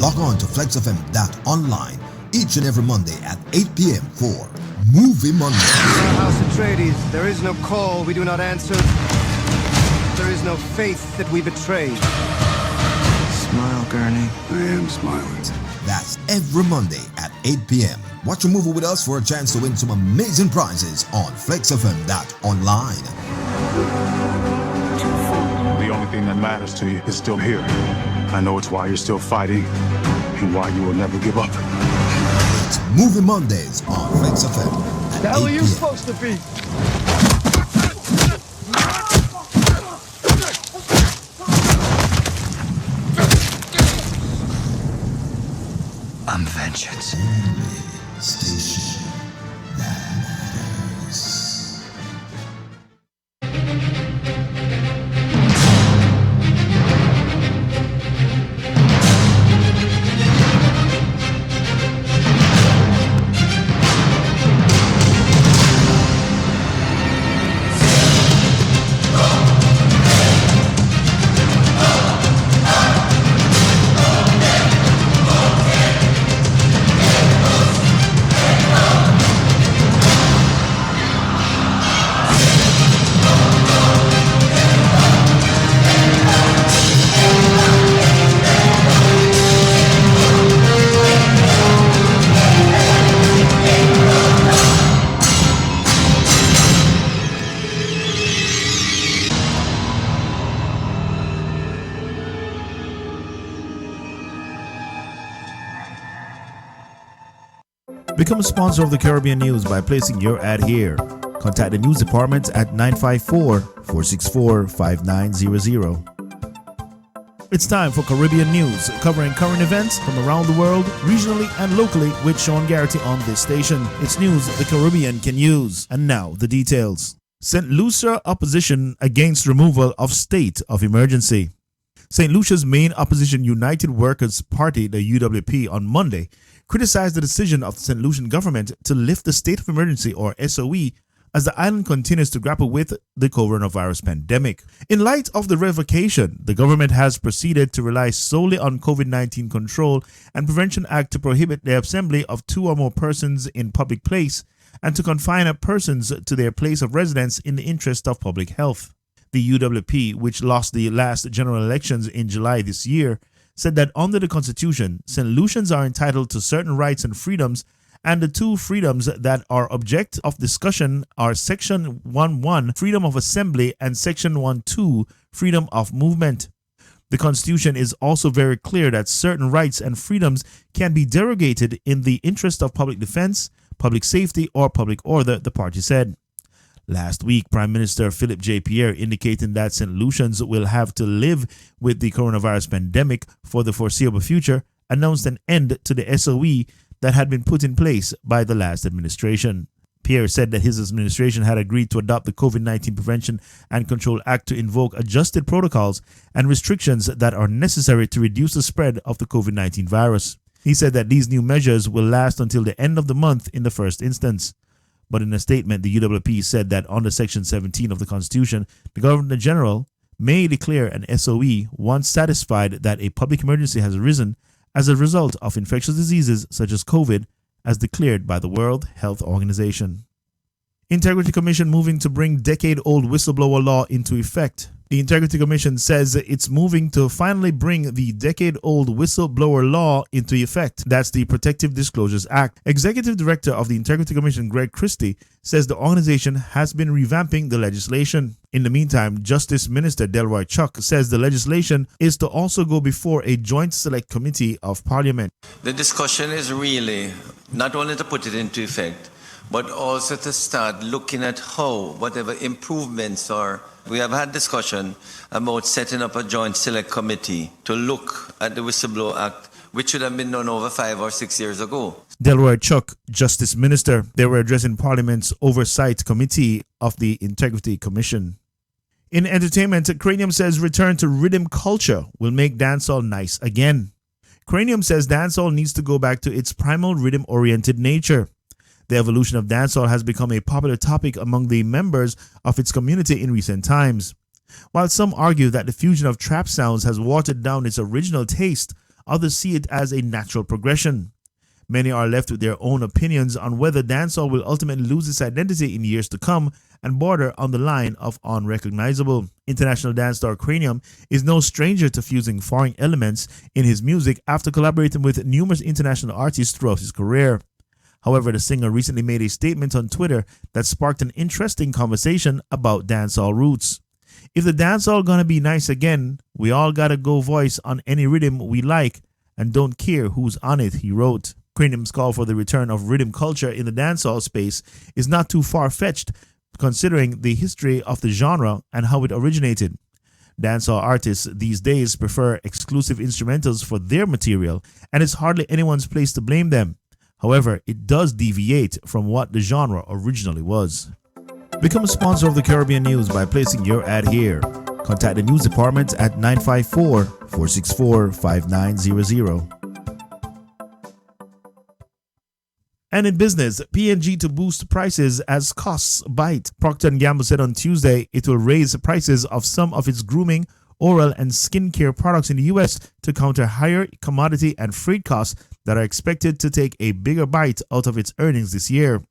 log on to FLEXXFM.online each and every Monday at 8 p.m. for Movie Monday. In our House Atreides, there is no call we do not answer. There is no faith that we betray. Smile, Gurney. I am smiling. That's every Monday at 8 p.m. Watch a movie with us for a chance to win some amazing prizes on FLEXXFM.online. The only thing that matters to you is still here. I know it's why you're still fighting and why you will never give up. It's Movie Mondays on FLEXXFM at The hell 8 are you p.m. supposed to be? I'm vengeance. Station that matters. Become a sponsor of the Caribbean News by placing your ad here. Contact the news department at 954-464-5900. It's time for Caribbean News, covering current events from around the world, regionally and locally, with Sean Garrity on this station. It's news the Caribbean can use. And now, the details. St. Lucia opposition against removal of state of emergency. St. Lucia's main opposition United Workers' Party, the UWP, on Monday criticized the decision of the St. Lucian government to lift the state of emergency, or SOE, as the island continues to grapple with the coronavirus pandemic. In light of the revocation, the government has proceeded to rely solely on COVID-19 Control and Prevention Act to prohibit the assembly of 2 or more persons in public place and to confine persons to their place of residence in the interest of public health. The UWP, which lost the last general elections in July this year, said that under the Constitution, St. Lucians are entitled to certain rights and freedoms, and the 2 freedoms that are object of discussion are Section 1.1, Freedom of Assembly, and Section 1.2, Freedom of Movement. The Constitution is also very clear that certain rights and freedoms can be derogated in the interest of public defense, public safety, or public order, the party said. Last week, Prime Minister Philip J. Pierre indicating that St. Lucians will have to live with the coronavirus pandemic for the foreseeable future announced an end to the SOE that had been put in place by the last administration. Pierre said that his administration had agreed to adopt the COVID-19 Prevention and Control Act to invoke adjusted protocols and restrictions that are necessary to reduce the spread of the COVID-19 virus. He said that these new measures will last until the end of the month in the first instance. But in a statement, the UWP said that under Section 17 of the Constitution, the Governor General may declare an SOE once satisfied that a public emergency has arisen as a result of infectious diseases such as COVID, as declared by the World Health Organization. Integrity Commission moving to bring decade-old whistleblower law into effect. The Integrity Commission says it's moving to finally bring the decade-old whistleblower law into effect. That's the Protective Disclosures Act. Executive Director of the Integrity Commission, Greg Christie, says the organization has been revamping the legislation. In the meantime, Justice Minister Delroy Chuck says the legislation is to also go before a joint select committee of Parliament. The discussion is really not only to put it into effect, but also to start looking at how whatever improvements are. We have had discussion about setting up a joint select committee to look at the Whistleblower Act, which should have been done over 5 or 6 years ago. Delroy Chuck, Justice Minister, they were addressing Parliament's Oversight Committee of the Integrity Commission. In entertainment, Cranium says return to rhythm culture will make dancehall nice again. Cranium says dancehall needs to go back to its primal rhythm-oriented nature. The evolution of dancehall has become a popular topic among the members of its community in recent times. While some argue that the fusion of trap sounds has watered down its original taste, Others see it as a natural progression. Many are left with their own opinions on whether dancehall will ultimately lose its identity in years to come and border on the line of unrecognizable. International dance star Cranium is no stranger to fusing foreign elements in his music after collaborating with numerous international artists throughout his career. However, the singer recently made a statement on Twitter that sparked an interesting conversation about dancehall roots. If the dancehall gonna be nice again, we all gotta go voice on any rhythm we like and don't care who's on it, he wrote. Cranium's call for the return of rhythm culture in the dancehall space is not too far-fetched considering the history of the genre and how it originated. Dancehall artists these days prefer exclusive instrumentals for their material, and it's hardly anyone's place to blame them. However, it does deviate from what the genre originally was. Become a sponsor of the Caribbean News by placing your ad here. Contact the news department at 954-464-5900. And in business, P&G to boost prices as costs bite. Procter & Gamble said on Tuesday it will raise prices of some of its grooming, oral, and skincare products in the U.S. to counter higher commodity and freight costs that are expected to take a bigger bite out of its earnings this year.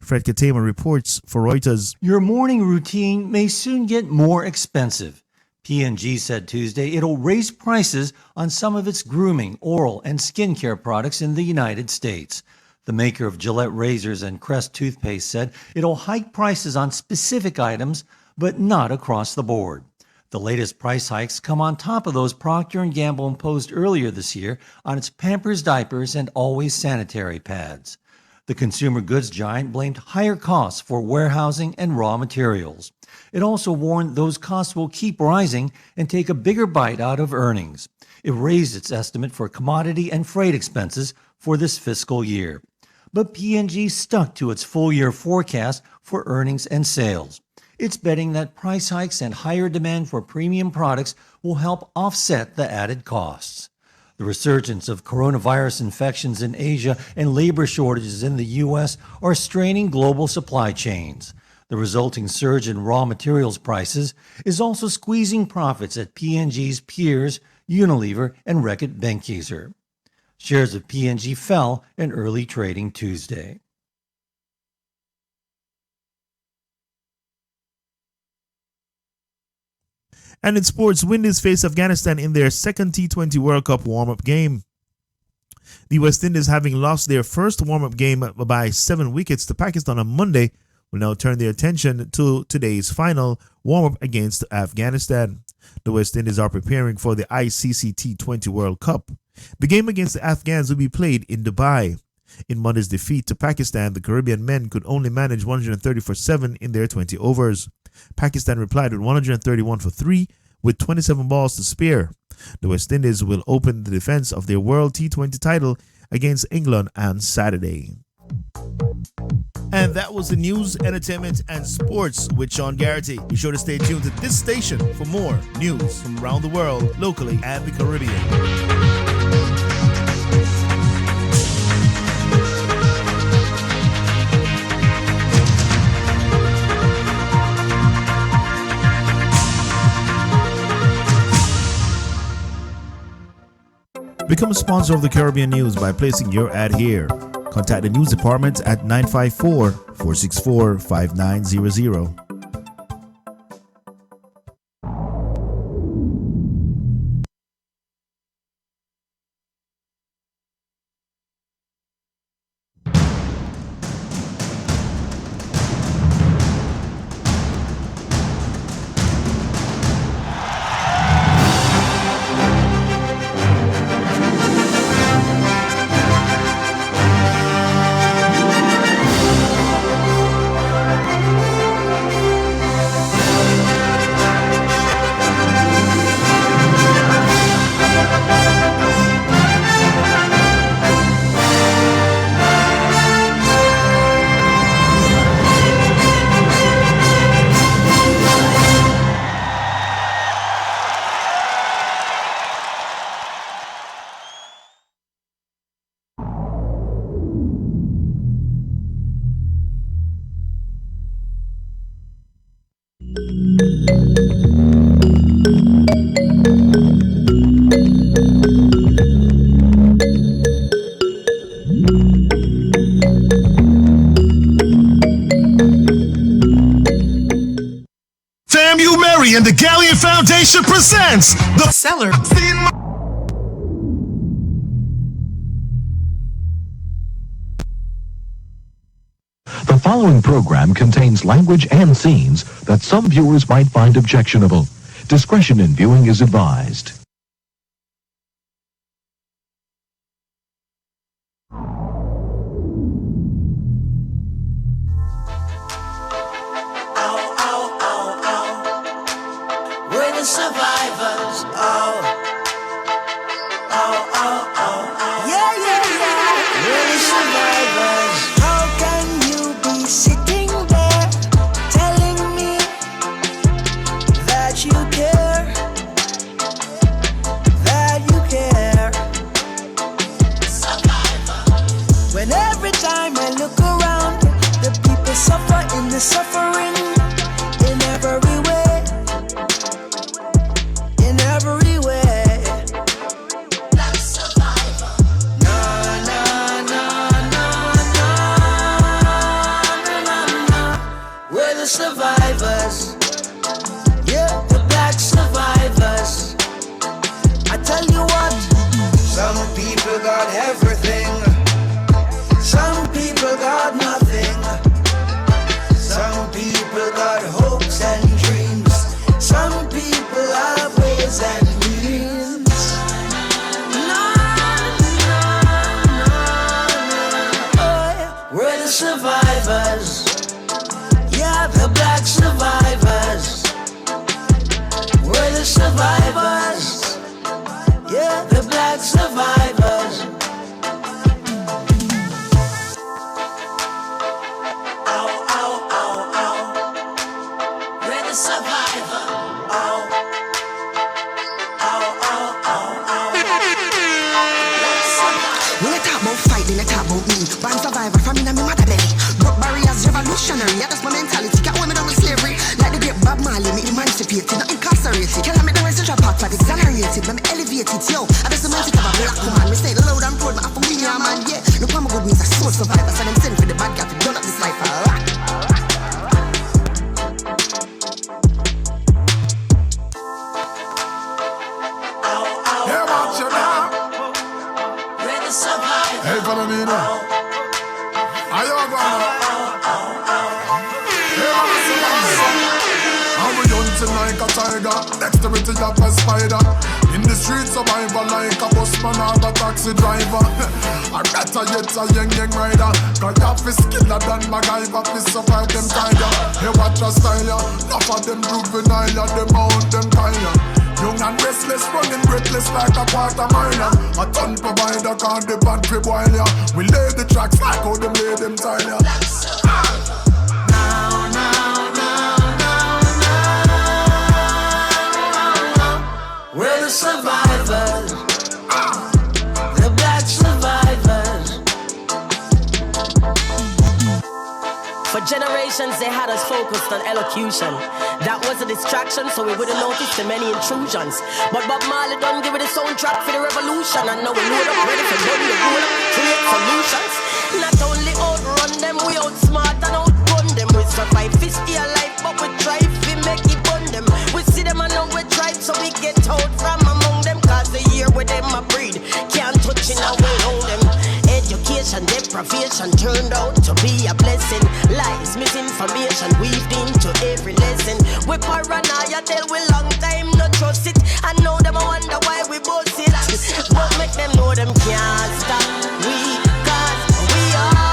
Fred Katema reports for Reuters. Your morning routine may soon get more expensive. P&G said Tuesday it'll raise prices on some of its grooming, oral, and skincare products in the United States. The maker of Gillette razors and Crest toothpaste said it'll hike prices on specific items, but not across the board. The latest price hikes come on top of those Procter & Gamble imposed earlier this year on its Pampers diapers and Always sanitary pads. The consumer goods giant blamed higher costs for warehousing and raw materials. It also warned those costs will keep rising and take a bigger bite out of earnings. It raised its estimate for commodity and freight expenses for this fiscal year. But P&G stuck to its full-year forecast for earnings and sales. It's betting that price hikes and higher demand for premium products will help offset the added costs. The resurgence of coronavirus infections in Asia and labor shortages in the U.S. are straining global supply chains. The resulting surge in raw materials prices is also squeezing profits at P&G's peers, Unilever and Reckitt Benckiser. Shares of P&G fell in early trading Tuesday. And in sports, Windies face Afghanistan in their second T20 World Cup warm-up game. The West Indies, having lost their first warm-up game by 7 wickets to Pakistan on Monday, will now turn their attention to today's final warm-up against Afghanistan. The West Indies are preparing for the ICC T20 World Cup. The game against the Afghans will be played in Dubai. In Monday's defeat to Pakistan, the Caribbean men could only manage 130 for 7 in their 20 overs. Pakistan replied with 131 for 3 with 27 balls to spare. The West Indies will open the defense of their World T20 title against England on Saturday. And that was the news, entertainment, and sports with Sean Garrity. Be sure to stay tuned to this station for more news from around the world, locally, and the Caribbean. Become a sponsor of the Caribbean News by placing your ad here. Contact the news department at 954-464-5900. and the Galleon Foundation presents the Seller. The following program contains language and scenes that some viewers might find objectionable. Discretion in viewing is advised. We're the survivors. Yeah, yeah, yeah. We're the survivors. How can you be sitting there telling me that you care? That you care. Survivor. When every time I look around, the people suffer in the suffering in every way. In every way. Black survivor. No, no, no, no, no, no, no. We're the survivors. Yeah, the black survivors. I tell you what, some people got everything. Some people got nothing. Some people got hopes and dreams. Some people have ways and means. No, no, no, no. Oh, yeah. We're the survivors. Yeah, the black survivors. We're the survivors. Yeah, the black survivors. Ow, ow, ow, ow. We're the survivor. Ow. Ow, ow, ow, ow. Black survivor. When I talk about fight, then I talk about me. Born survivor from in my mother belly. Broke barriers, revolutionary. Yeah, that's my mentality. Can't hold me down with slavery. Like the great Bob Marley, me emancipated, not incarcerated. Can't let me down with such a part, but exonerated. But me elevated, yo. I just meant to have a black woman. Me say loud and proud, but I for me, yeah, man, yeah. No come good means a soul survivor. So them send for the bad guy to done up this life. Yeah, watch it now. We're the survivor. Hey, follow me now. Are you going? I'm a hunting like a tiger, dexterity like a spider. In the streets, survivor like a busman or a taxi driver. I got a yet a young rider. Cause you fi skiller than MacGyver fi survive them tiger. Hey, watch a style ya. Enough of them juvenile ya, them out them kaya. Young and restless, running breathless like a quarter miler. A ton provider can't depend fi boil ya. We lay the tracks like how them lay them tile ya. We're the survivors. The black survivors. For generations, they had us focused on elocution. That was a distraction, so we wouldn't notice the many intrusions. But Bob Marley done give it a soundtrack for the revolution. And now we load up, ready for run the roll up, create solutions. Not only outrun them, we outsmart and outrun them. We survive, fish stay alive, but we try to make it bun them. We see them and now we try, so we get out from among them. Cause the year with them a breed, can't touch it now, we hold them. Education, deprivation turned out to be a blessing. Lies, misinformation weaved into every lesson. We paranoia till we long time not trust it. I know them I wonder why we both it. But make them know them can't stop we, cause we are.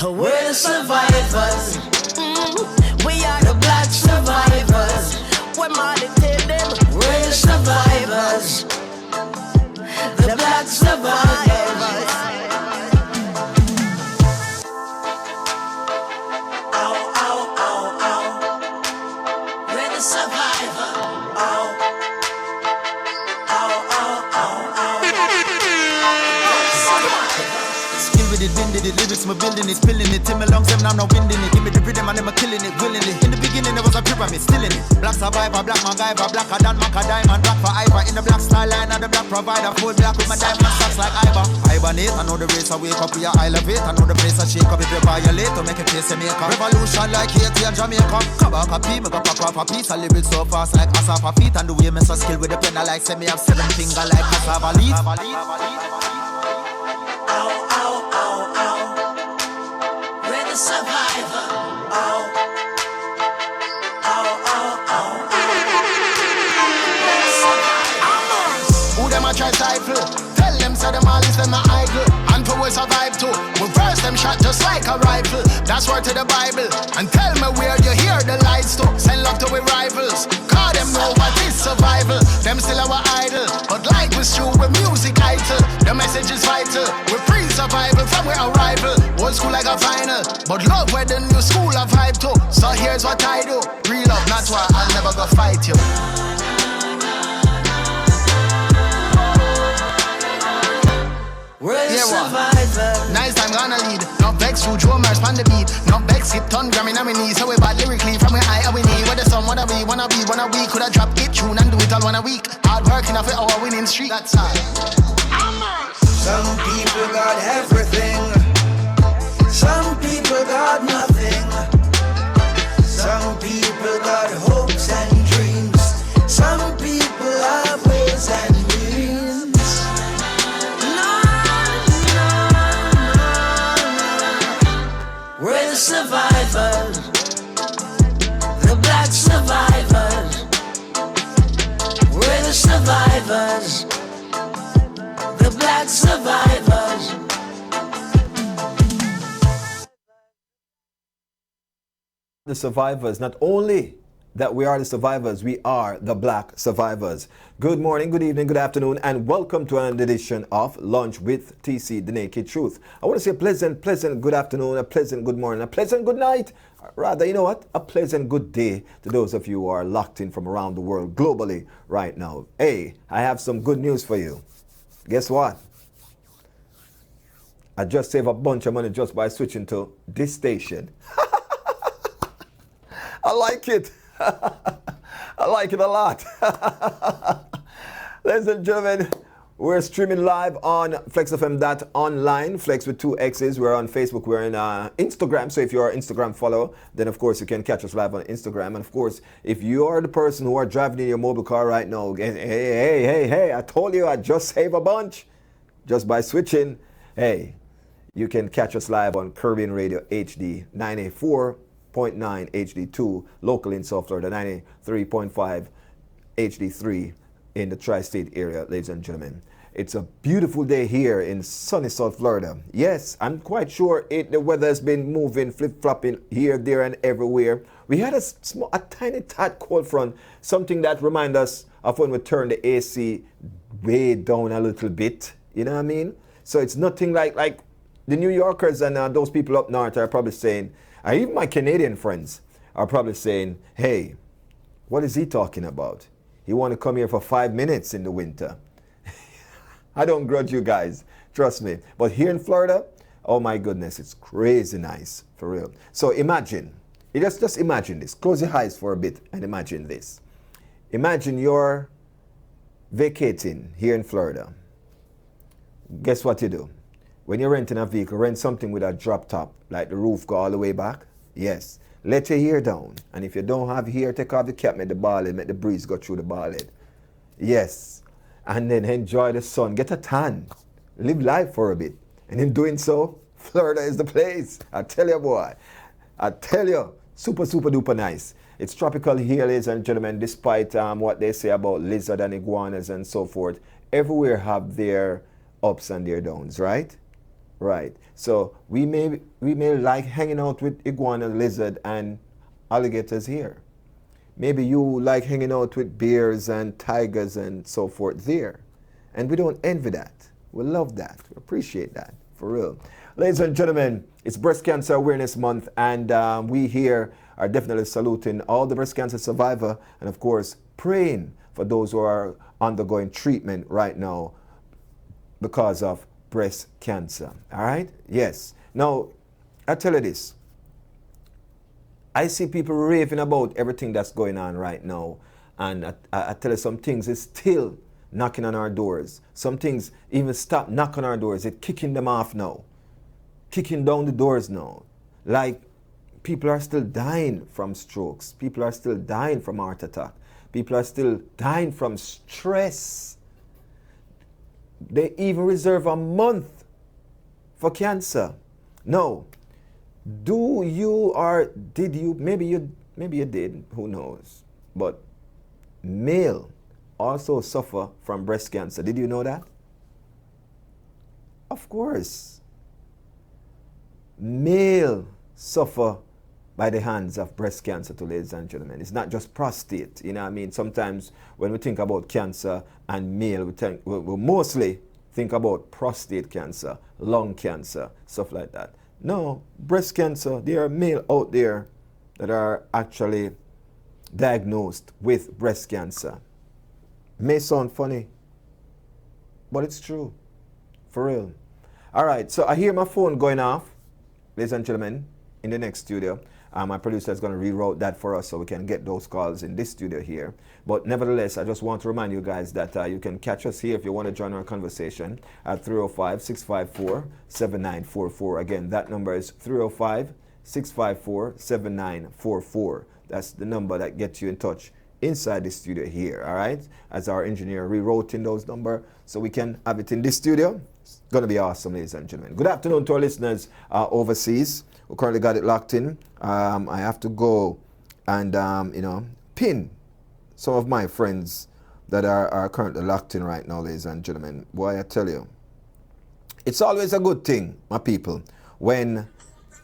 We're the survivors. We are the black survivors. When Marley tell them we're the survivors. The black survivors. Ow, ow, ow, ow. We're the survivor. Ow. Ow, ow, with it, bending it, lyrics, my building it, spilling it. Till my lungs, them, I'm not winding it. Give me the rhythm and I'm killing it willingly. In the beginning, there was a pyramid, still in it. Black survivor, black MacGyver, blacker than Mac a diamond, black for Ivor. In the black style line, and the black provider, full black with my diamond stocks like Ivor. Hibernate, I know the race, I wake up, we are elevate. I know the place, I shake up if you violate. To make a place, you make a revolution like Haiti and Jamaica. Come back a pee, make a pack off a piece. I lyrics so fast like Asafa feet. And the way me so skill with the pen, I like say me have 7 finger like cassava leaf. We're the survivor. Who them a try stifle? Tell them so them all is them a idle. And for we survive too. We first them shot just like a rifle. That's word to the Bible. And tell me where you hear the lights to. Send love to we rivals. Cause them know what is survival. Them still our idol. But like we true with music idle. The message is vital. We pre-survival from our arrival. Old school like a final. But love where the new school a vibe to. So here's what I do. Real love, not why I'll never go fight you. We're the survivor. Nice time gonna lead. Not vex through drummers on the beat. Not vex hit ton gramming on my knees. So we bad lyrically from where I we need. Where the sun wanna be. Could have dropped it tune and do it all 1 a week. Hard working off it our winning streak. That's all. Some people got everything. Some people got nothing. Some people got hopes and dreams. Some people have ways and means. We're the survivors, the black survivors. We're the survivors, the black survivors. The survivors, not only that we are the survivors, we are the black survivors. Good morning, good evening, good afternoon, and welcome to another edition of Lunch with TC, The Naked Truth. I want to say a pleasant good afternoon, a pleasant good morning, a pleasant good night. Rather, you know what? A pleasant good day to those of you who are locked in from around the world globally right now. Hey, I have some good news for you. Guess what? I just saved a bunch of money just by switching to this station. I like it. I like it a lot. Ladies and gentlemen, we're streaming live on FLEXXFM.online, Flex with 2 X's. We're on Facebook, we're on Instagram. So if you're an Instagram follower, then of course you can catch us live on Instagram. And of course, if you are the person who are driving in your mobile car right now, hey, I told you I just saved a bunch just by switching. Hey, you can catch us live on Caribbean Radio HD 984.9 HD2, locally in South Florida, 93.5 HD3 in the tri-state area, ladies and gentlemen. It's a beautiful day here in sunny South Florida. Yes, I'm quite sure the weather has been moving, flip-flopping here, there, and everywhere. We had a tiny tad cold front, something that reminds us of when we turn the AC way down a little bit. You know what I mean? So it's nothing like the New Yorkers and those people up north are probably saying, even my Canadian friends are probably saying, hey, what is he talking about? He want to come here for 5 minutes in the winter. I don't grudge you guys, trust me. But here in Florida, oh my goodness, it's crazy nice, for real. So imagine, just imagine this. Close your eyes for a bit and imagine this. Imagine you're vacating here in Florida. Guess what you do? When you're renting a vehicle, rent something with a drop top, like the roof go all the way back. Yes. Let your hair down. And if you don't have hair, take off the cap, make the bald head, make the breeze go through the bald head. Yes. And then enjoy the sun. Get a tan. Live life for a bit. And in doing so, Florida is the place. I tell you, boy. I tell you, super duper nice. It's tropical here, ladies and gentlemen, despite what they say about lizard and iguanas and so forth. Everywhere have their ups and their downs, right? Right. So we may like hanging out with iguana, lizard, and alligators here. Maybe you like hanging out with bears and tigers and so forth there. And we don't envy that. We love that. We appreciate that, for real. Ladies and gentlemen, it's Breast Cancer Awareness Month, and we here are definitely saluting all the breast cancer survivors and, of course, praying for those who are undergoing treatment right now because of breast cancer. All right? Yes. Now, I tell you this. I see people raving about everything that's going on right now. And I tell you, some things is still knocking on our doors. Some things even stop knocking on our doors. It's kicking them off now. Kicking down the doors now. Like, people are still dying from strokes. People are still dying from heart attack. People are still dying from stress. They even reserve a month for cancer. No. Do you or did you, maybe you did, who knows. But male also suffer from breast cancer. Did you know that? Of course. Male suffer by the hands of breast cancer too, ladies and gentlemen. It's not just prostate. You know what I mean? Sometimes when we think about cancer and male, we mostly think about prostate cancer, lung cancer, stuff like that. No, breast cancer, there are male out there that are actually diagnosed with breast cancer. May sound funny, but it's true. For real. All right, so I hear my phone going off, ladies and gentlemen, in the next studio. My producer is going to reroute that for us so we can get those calls in this studio here. But nevertheless, I just want to remind you guys that you can catch us here if you want to join our conversation at 305-654-7944. Again, that number is 305-654-7944. That's the number that gets you in touch inside the studio here, all right? As our engineer rerouting those numbers so we can have it in this studio. It's going to be awesome, ladies and gentlemen. Good afternoon to our listeners overseas. We currently got it locked in. I have to go and, pin some of my friends that are currently locked in right now, ladies and gentlemen. Boy, I tell you, it's always a good thing, my people, when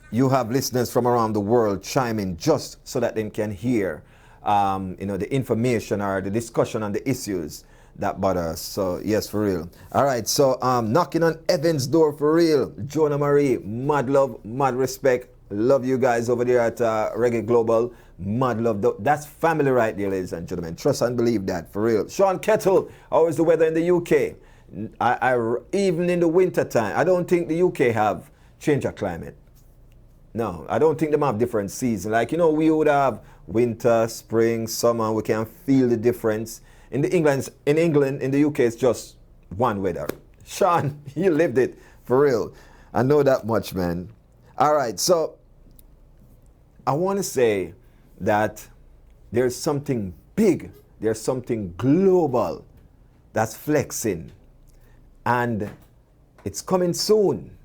you have listeners from around the world chime in just so that they can hear, the information or the discussion on the issues that bother us. So, yes, for real. All right, so knocking on Evan's door for real. Jonah Marie, mad love, mad respect. Love you guys over there at Reggae Global. Mad love. That's family right there, ladies and gentlemen. Trust and believe that, for real. Sean Kettle, how is the weather in the UK? Even in the winter time, I don't think the UK have change of climate. No, I don't think they have different seasons. Like, we would have winter, spring, summer. We can feel the difference. In England, in the UK, it's just one weather. Sean, you lived it, for real. I know that much, man. All right, so I want to say that there's something big, there's something global that's flexing. And it's coming soon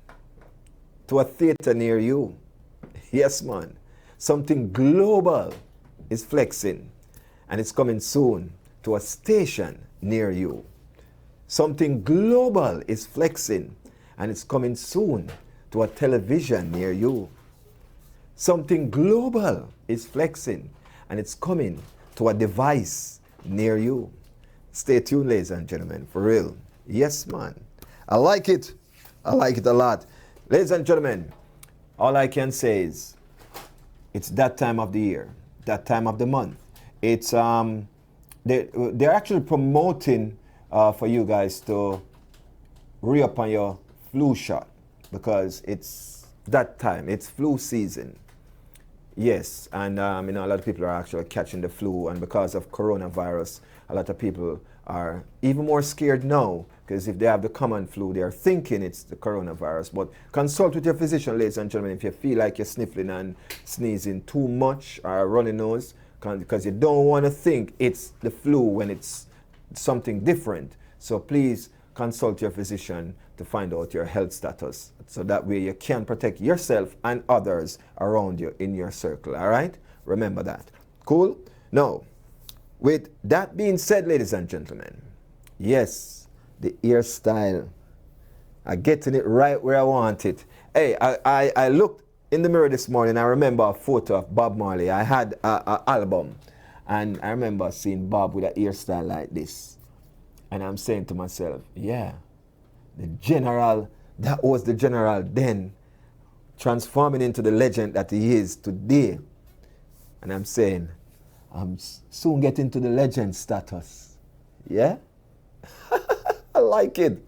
to a theater near you. Yes, man. Something global is flexing, and it's coming soon to a station near you. Something global is flexing, and it's coming soon to a television near you. Something global is flexing, and it's coming to a device near you. Stay tuned, ladies and gentlemen, for real. Yes, man. I like it. I like it a lot. Ladies and gentlemen, all I can say is it's that time of the year, that time of the month. It's they're actually promoting for you guys to re-up on your flu shot because it's that time. It's flu season. Yes, and a lot of people are actually catching the flu, and because of coronavirus, a lot of people are even more scared now because if they have the common flu, they are thinking it's the coronavirus. But consult with your physician, ladies and gentlemen, if you feel like you're sniffling and sneezing too much or a runny nose, because you don't want to think it's the flu when it's something different. So please consult your physician to find out your health status, so that way you can protect yourself and others around you in your circle, all right? Remember that. Cool? Now, with that being said, ladies and gentlemen, yes, the hairstyle, I'm getting it right where I want it. Hey, I looked in the mirror this morning. I remember a photo of Bob Marley. I had an album, and I remember seeing Bob with a hairstyle like this. And I'm saying to myself, yeah, the general, that was the general then, transforming into the legend that he is today. And I'm saying, I'm soon getting to the legend status. Yeah? I like it.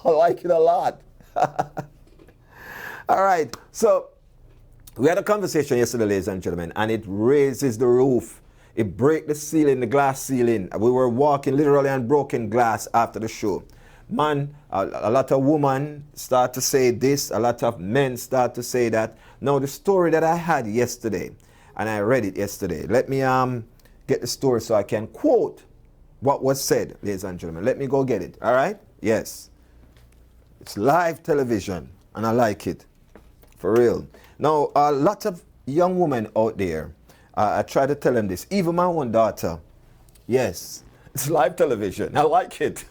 I like it a lot. All right, so we had a conversation yesterday, ladies and gentlemen, and it raises the roof. It breaks the ceiling, the glass ceiling. We were walking literally on broken glass after the show. Man, a lot of women start to say this, a lot of men start to say that. Now, the story that I had yesterday, and I read it yesterday, let me get the story so I can quote what was said, ladies and gentlemen. Let me go get it, all right? Yes. It's live television, and I like it, for real. Now, a lot of young women out there, I try to tell them this, even my own daughter, yes, it's live television, I like it.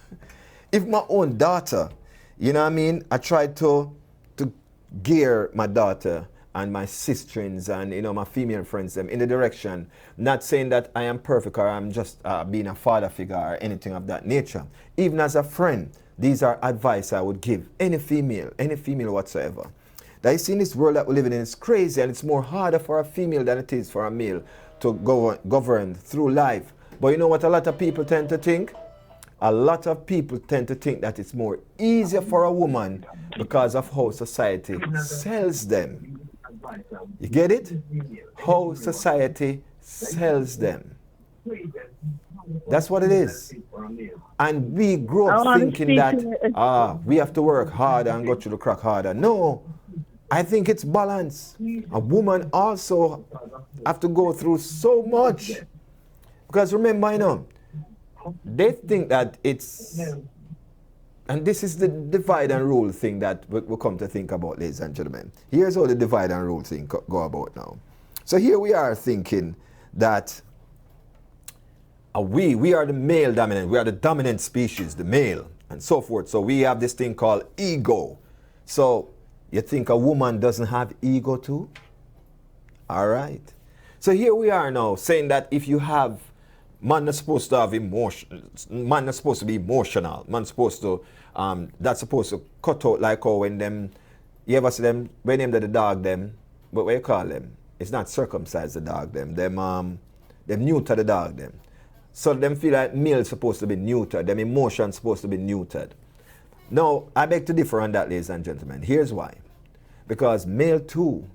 If my own daughter, you know what I mean, I try to gear my daughter and my sisterins and, you know, my female friends them in the direction, not saying that I am perfect or I'm just being a father figure or anything of that nature. Even as a friend, these are advice I would give any female whatsoever. That you see in this world that we're living in, it's crazy, and it's more harder for a female than it is for a male to govern through life. But you know what a lot of people tend to think? A lot of people tend to think that it's more easier for a woman because of how society sells them. You get it? How society sells them. That's what it is. And we grow up thinking that we have to work harder and go through the crack harder. No, I think it's balance. A woman also have to go through so much. Because remember, you know, they think that it's, and this is the divide and rule thing that we'll come to think about, ladies and gentlemen. Here's how the divide and rule thing go about now. So here we are thinking that we are the male dominant, we are the dominant species, the male, and so forth. So we have this thing called ego. So you think a woman doesn't have ego too? All right. So here we are now saying that if you have, man is supposed to have emotion, man is supposed to be emotional, man is supposed to, that's supposed to cut out like how when them, you ever see them, when them the dog them, but what you call them? It's not circumcise the dog them neuter the dog them. So them feel like male is supposed to be neutered, them emotions supposed to be neutered. Now, I beg to differ on that, ladies and gentlemen. Here's why. Because male too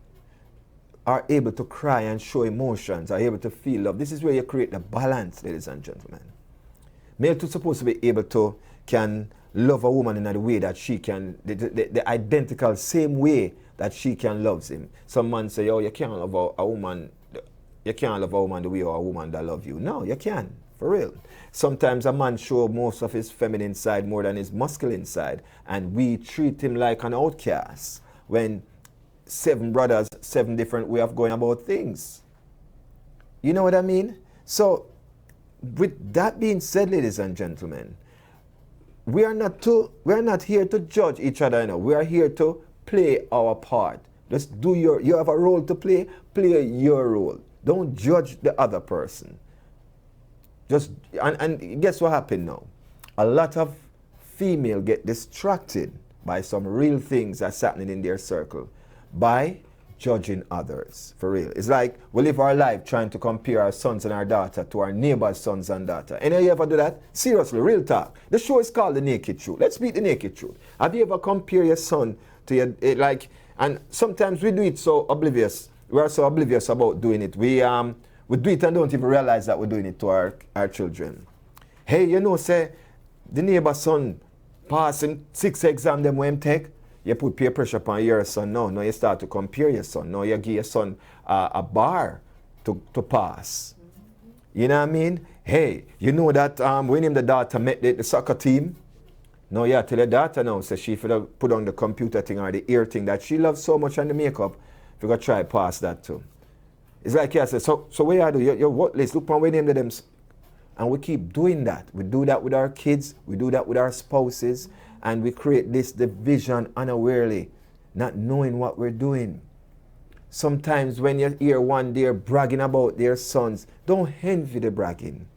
are able to cry and show emotions, are able to feel love. This is where you create the balance, ladies and gentlemen. Male too supposed to be able to, can love a woman in the way that she can, the identical same way that she can love him. Some man say, oh, you can't love a woman, you can't love a woman the way or a woman that love you. No, you can, for real. Sometimes a man show most of his feminine side more than his masculine side, and we treat him like an outcast when 7 brothers, 7 different way of going about things. You know what I mean? So, with that being said, ladies and gentlemen, we are not here to judge each other. You know? We are here to play our part. Just do you have a role to play your role. Don't judge the other person. Just and guess what happened now? A lot of female get distracted by some real things that's happening in their circle by judging others, for real. It's like we live our life trying to compare our sons and our daughter to our neighbor's sons and daughter. Any of you ever do that? Seriously, real talk. The show is called The Naked Truth. Let's beat the naked truth. Have you ever compared your son to your, and sometimes we do it so oblivious. We are so oblivious about doing it. We do it and don't even realize that we're doing it to our children. Hey, you know, say, the neighbor's son passing 6 exams them when take, you put peer pressure upon your son. No, you start to compare your son. No, you give your son a bar to pass. You know what I mean? Hey, you know that when him the daughter met the soccer team, no, yeah, tell your daughter now, so she put on the computer thing or the ear thing that she loves so much and the makeup, if you go try pass that too. It's like, yeah, so what you do? You're worthless. Look on when name them. And we keep doing that. We do that with our kids. We do that with our spouses. And we create this division unawarely, not knowing what we're doing. Sometimes when you hear one there bragging about their sons, don't envy the bragging.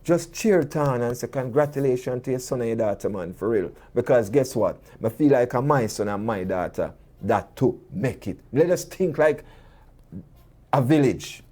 Just cheer it on and say congratulations to your son and your daughter, man, for real. Because guess what? I feel like my son and my daughter, that too make it. Let us think like a village,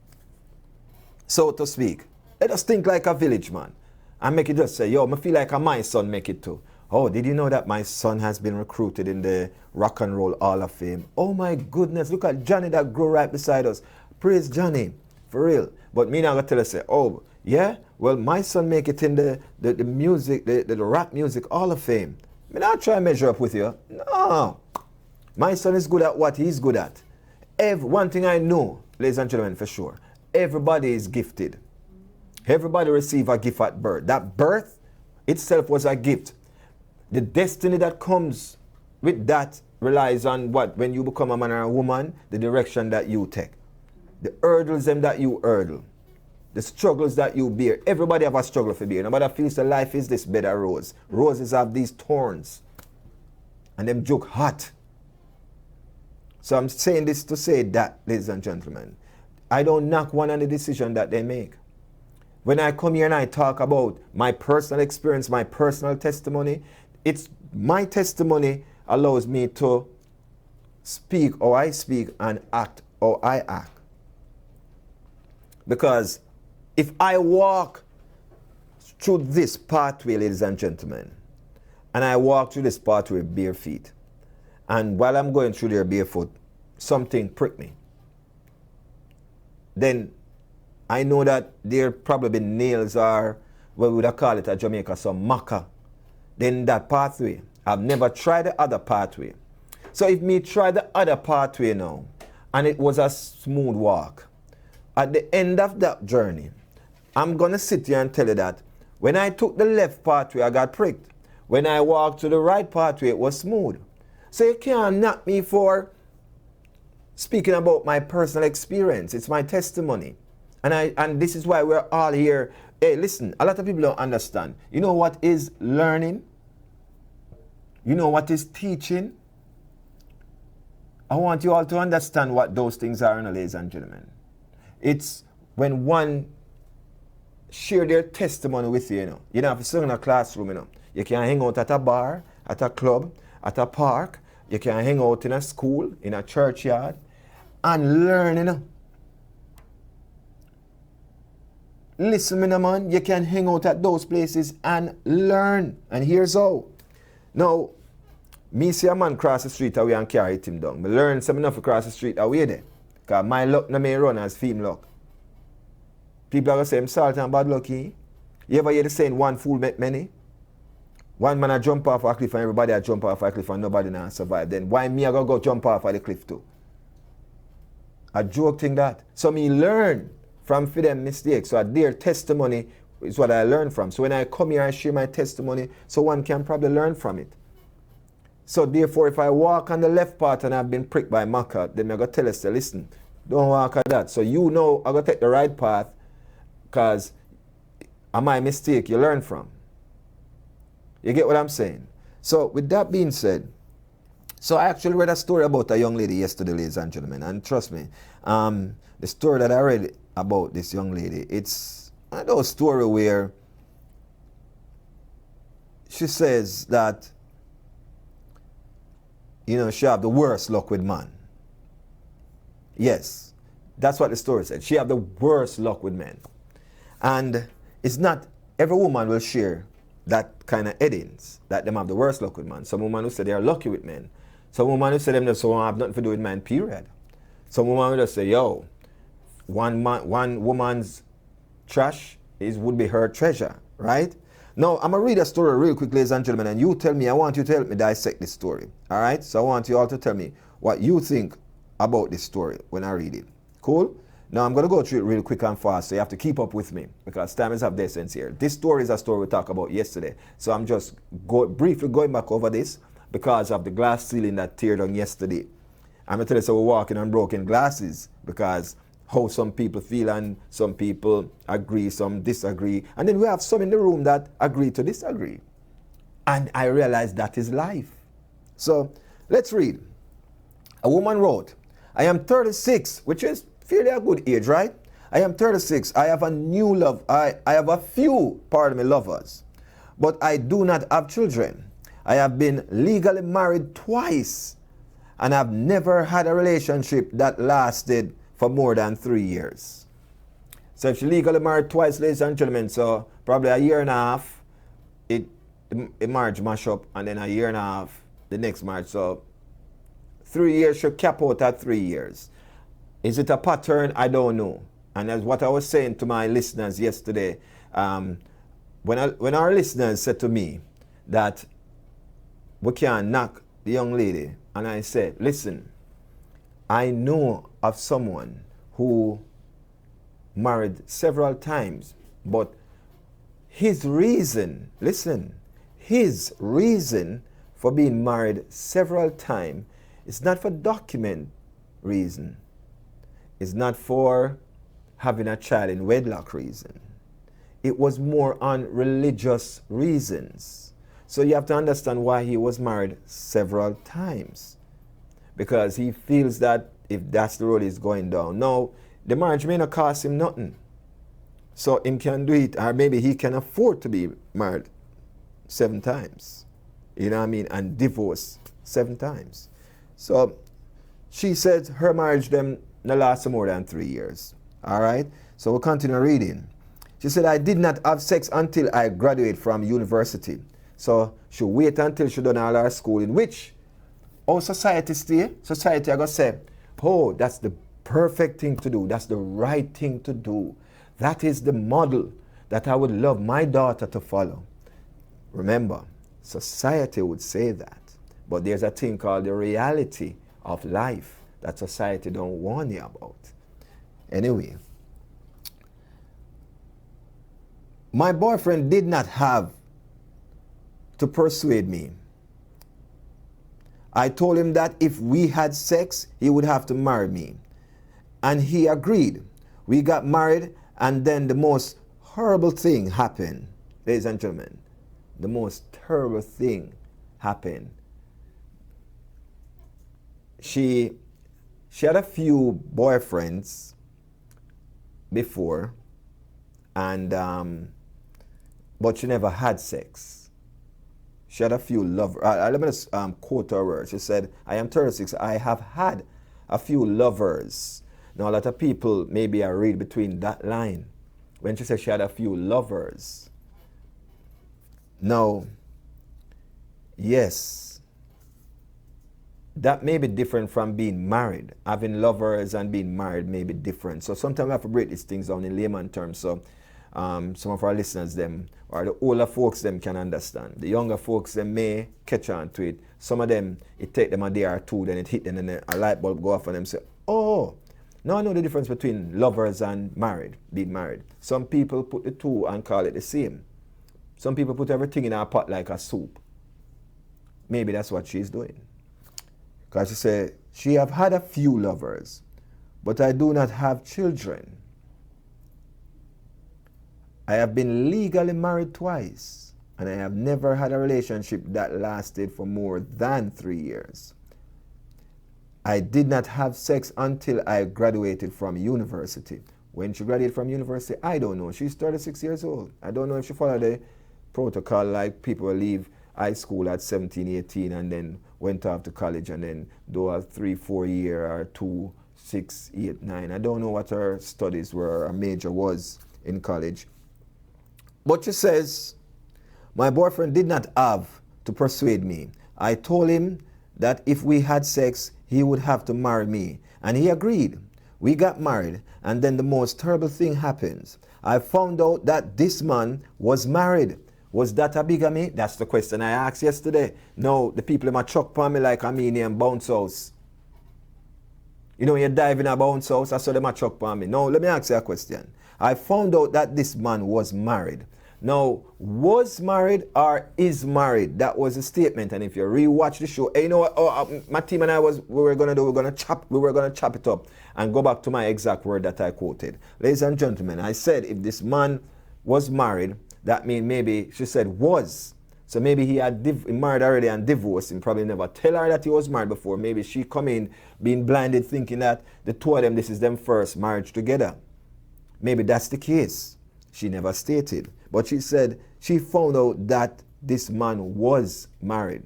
so to speak. Let us think like a village, man. And make it just say, yo, I feel like my son make it too. Oh, did you know that my son has been recruited in the Rock and Roll Hall of Fame? Oh my goodness, look at Johnny that grew right beside us. Praise Johnny, for real. But me now gonna tell you, say, oh, yeah, well, my son make it in the music, the rap music Hall of Fame. Me not try to measure up with you. No. My son is good at what he's good at. One thing I know, ladies and gentlemen, for sure, everybody is gifted. Everybody receive a gift at birth. That birth itself was a gift. The destiny that comes with that relies on what? When you become a man or a woman, the direction that you take. The hurdles them that you hurdle. The struggles that you bear. Everybody have a struggle for bear. Nobody feels that life is this bed of rose. Roses have these thorns. And them joke hot. So I'm saying this to say that, ladies and gentlemen, I don't knock one on the decision that they make. When I come here and I talk about my personal experience, my personal testimony, it's my testimony allows me to speak how I speak and act how I act. Because if I walk through this pathway, ladies and gentlemen, and I walk through this pathway bare feet, and while I'm going through there barefoot, something pricked me, then I know that there probably been nails or what we would call it at Jamaica, some maca. Then that pathway. I've never tried the other pathway. So if me try the other pathway now, and it was a smooth walk, at the end of that journey, I'm going to sit here and tell you that when I took the left pathway, I got pricked. When I walked to the right pathway, it was smooth. So you can't knock me for speaking about my personal experience. It's my testimony. And this is why we're all here. Hey, listen, a lot of people don't understand. You know what is learning? You know what is teaching? I want you all to understand what those things are, ladies and gentlemen. It's when one share their testimony with you, You don't have to sit in a classroom, You can hang out at a bar, at a club, at a park. You can hang out in a school, in a churchyard, and learn, Listen, man, you can hang out at those places and learn. And here's how. Now, me see a man cross the street away and carry him down. Me learn some enough to cross the street away there. Because my luck no may run as film luck. People are going to say, I'm salt and bad lucky. You ever hear the saying, one fool make many? One man a jump off a cliff and everybody a jump off a cliff and nobody not survive. Then why me a go jump off of the cliff too? A joke thing that. So me learn from for them mistakes. So their testimony is what I learn from. So when I come here, I share my testimony so one can probably learn from it. So therefore, if I walk on the left path and I've been pricked by maca, then I'm going to tell us, listen, don't walk on that. So you know I'm going to take the right path because of my mistake you learn from. You get what I'm saying? So with that being said, so I actually read a story about a young lady yesterday, ladies and gentlemen. And trust me, the story that I read about this young lady, it's a story where she says that, she have the worst luck with man. Yes, that's what the story said. She have the worst luck with men. And it's not every woman will share that kind of headings, that them have the worst luck with men. Some women who say they are lucky with men. Some women who say them just have nothing to do with men, period. Some women will just say, yo, one woman's trash would be her treasure, right? Now, I'm going to read a story real quick, ladies and gentlemen, and I want you to help me dissect this story, all right? So I want you all to tell me what you think about this story when I read it. Cool? Now, I'm going to go through it real quick and fast, so you have to keep up with me because time is of the essence here. This story is a story we talked about yesterday, so I'm just briefly going back over this because of the glass ceiling that teared down yesterday. I'm going to tell you, so we're walking on broken glasses because how some people feel and some people agree, some disagree. And then we have some in the room that agree to disagree. And I realized that is life. So let's read. A woman wrote, I am 36, which is fairly a good age, right? I am 36. I have a new love. I have a few, lovers. But I do not have children. I have been legally married twice. And I've never had a relationship that lasted for more than 3 years. So if she legally married twice, ladies and gentlemen, so probably a year and a half, the marriage mash up, and then a year and a half, the next marriage. So 3 years should cap out at 3 years. Is it a pattern? I don't know. And as what I was saying to my listeners yesterday, when our listeners said to me that we can't knock the young lady, and I said, listen, I know of someone who married several times, but his reason, listen, his reason for being married several times is not for document reason. It's not for having a child in wedlock reason. It was more on religious reasons. So you have to understand why he was married several times. Because he feels that if that's the road he's going down. Now, the marriage may not cost him nothing. So him can do it, or maybe he can afford to be married 7 times. You know what I mean? And divorced 7 times. So she said her marriage them no last more than 3 years. All right? So we'll continue reading. She said, I did not have sex until I graduated from university. So she wait until she done all her schooling, which our society stay. Society I gotta say, oh, that's the perfect thing to do. That's the right thing to do. That is the model that I would love my daughter to follow. Remember, society would say that. But there's a thing called the reality of life that society don't warn you about. Anyway, my boyfriend did not have to persuade me. I told him that if we had sex, he would have to marry me. And he agreed. We got married, and then the most horrible thing happened. Ladies and gentlemen, the most terrible thing happened. She had a few boyfriends before, and but she never had sex. She had a few lovers. Let me just quote her words. She said, I am 36. I have had a few lovers. Now, a lot of people maybe are read between that line when she said she had a few lovers. Now, yes, that may be different from being married. Having lovers and being married may be different. So sometimes we have to break these things down in layman terms. So some of our listeners, them, or the older folks, them can understand. The younger folks, them may catch on to it. Some of them, it take them a day or two, then it hit them, and then a light bulb go off and them say, oh, now I know the difference between lovers and married, being married. Some people put the two and call it the same. Some people put everything in a pot like a soup. Maybe that's what she's doing. Because she said, she have had a few lovers, but I do not have children. I have been legally married twice, and I have never had a relationship that lasted for more than 3 years. I did not have sex until I graduated from university. When she graduated from university, I don't know. She's 36 years old. I don't know if she followed the protocol like people leave high school at 17, 18 and then went off to college and then do a 3-4 year or 2, 6, 8, 9. I don't know what her studies were, her major was in college. But she says, my boyfriend did not have to persuade me. I told him that if we had sex, he would have to marry me. And he agreed. We got married, and then the most terrible thing happens. I found out that this man was married. Was that a bigamy? That's the question I asked yesterday. No, the people in my chuck upon me like Armenian bounce house. You know, when you dive in a bounce house, I saw them a chuck upon me. No, let me ask you a question. I found out that this man was married. Now, was married or is married? That was a statement. And if you rewatch the show, hey, you know what? My team and I we were gonna chop it up and go back to my exact word that I quoted. Ladies and gentlemen, I said if this man was married, that means maybe she said was. So maybe he had married already and divorced and probably never tell her that he was married before. Maybe she come in being blinded thinking that the two of them, this is them first marriage together. Maybe that's the case. She never stated. But she said she found out that this man was married.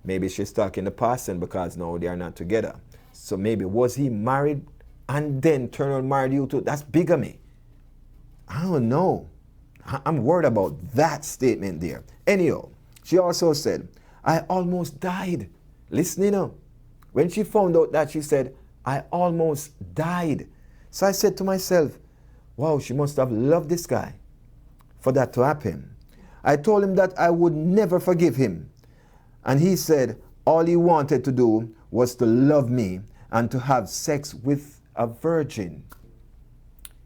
Maybe she's talking the past and because now they are not together. So maybe was he married and then turn on married you too? That's bigamy. I don't know. I'm worried about that statement there. Anyhow, She also said, I almost died. Listen, you know, when she found out that, she said, I almost died. So I said to myself, wow, she must have loved this guy for that to happen. I told him that I would never forgive him. And he said all he wanted to do was to love me and to have sex with a virgin.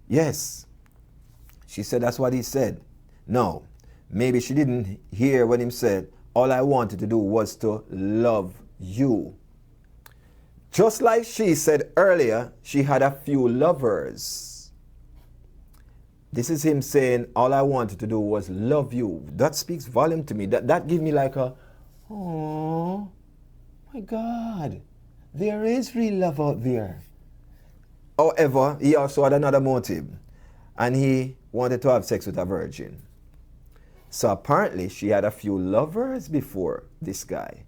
Yes, she said that's what he said. No, maybe she didn't hear what he said. All I wanted to do was to love you. Just like she said earlier, she had a few lovers. This is him saying, all I wanted to do was love you. That speaks volume to me. That gives me like a, oh my God, there is real love out there. However, he also had another motive, and he wanted to have sex with a virgin. So apparently she had a few lovers before this guy,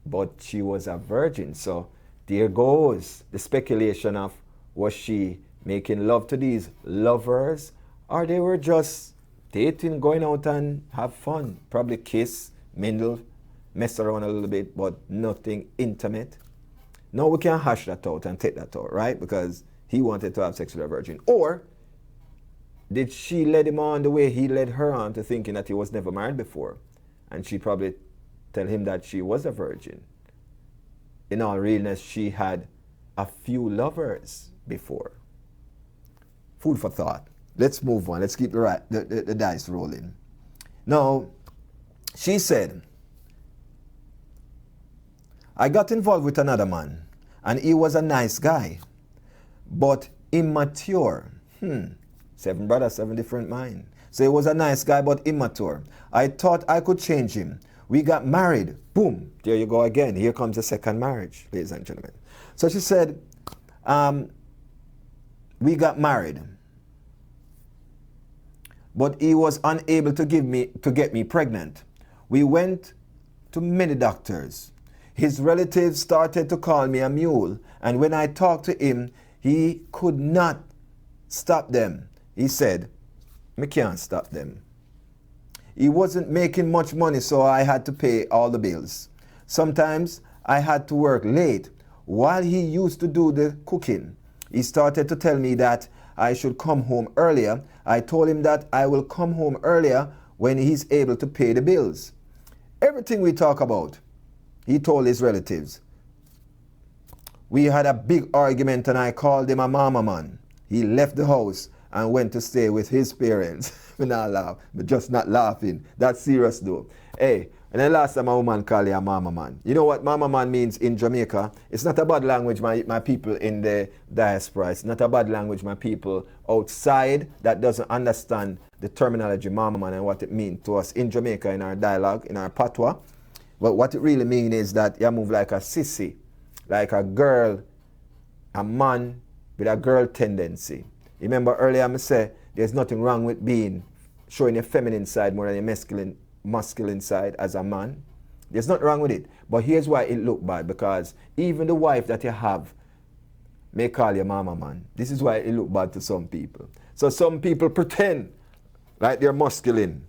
but she was a virgin. So there goes the speculation of, was she making love to these lovers, or they were just dating, going out and have fun, probably kiss, mingle, mess around a little bit, but nothing intimate. No, we can hash that out and take that out, right? Because he wanted to have sex with a virgin. Or did she lead him on the way he led her on to thinking that he was never married before? And she probably tell him that she was a virgin. In all realness, she had a few lovers before. Food for thought. Let's move on. Let's keep the dice rolling. Now, she said, I got involved with another man, and he was a nice guy, but immature. 7 brothers, 7 different minds. So he was a nice guy, but immature. I thought I could change him. We got married. Boom. There you go again. Here comes the second marriage, ladies and gentlemen. So she said, we got married, but he was unable to get me pregnant. We went to many doctors. His relatives started to call me a mule, and when I talked to him, he could not stop them. He said, "Me can't stop them." He wasn't making much money, so I had to pay all the bills. Sometimes I had to work late while he used to do the cooking. He started to tell me that I should come home earlier. I told him that I will come home earlier when he's able to pay the bills. Everything we talk about, he told his relatives. We had a big argument and I called him a mama man. He left the house and went to stay with his parents. We not laugh, but just not laughing. That's serious though. Hey, and the last time a woman called you a mama man. You know what mama man means in Jamaica? It's not a bad language, my people in the diaspora. It's not a bad language, my people outside that doesn't understand the terminology mama man and what it means to us in Jamaica, in our dialogue, in our patois. But what it really means is that you move like a sissy, like a girl, a man with a girl tendency. Remember earlier I said there's nothing wrong with showing your feminine side more than your masculine side as a man. There's nothing wrong with it. But here's why it look bad, because even the wife that you have may call you mama man. This is why it look bad to some people. So some people pretend like they're masculine.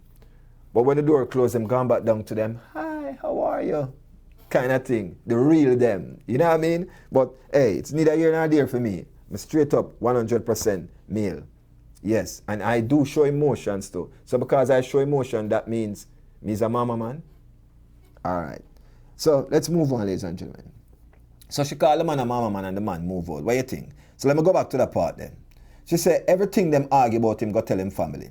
But when the door closes, them gone back down to them, hi, how are you? Kind of thing. The real them. You know what I mean? But hey, it's neither here nor there for me. I'm straight up 100% male. Yes, and I do show emotions too. So because I show emotion, that means me's a mama man. All right. So let's move on, ladies and gentlemen. So she called the man a mama man and the man move on. What do you think? So let me go back to that part then. She said everything them argue about him, go tell him family.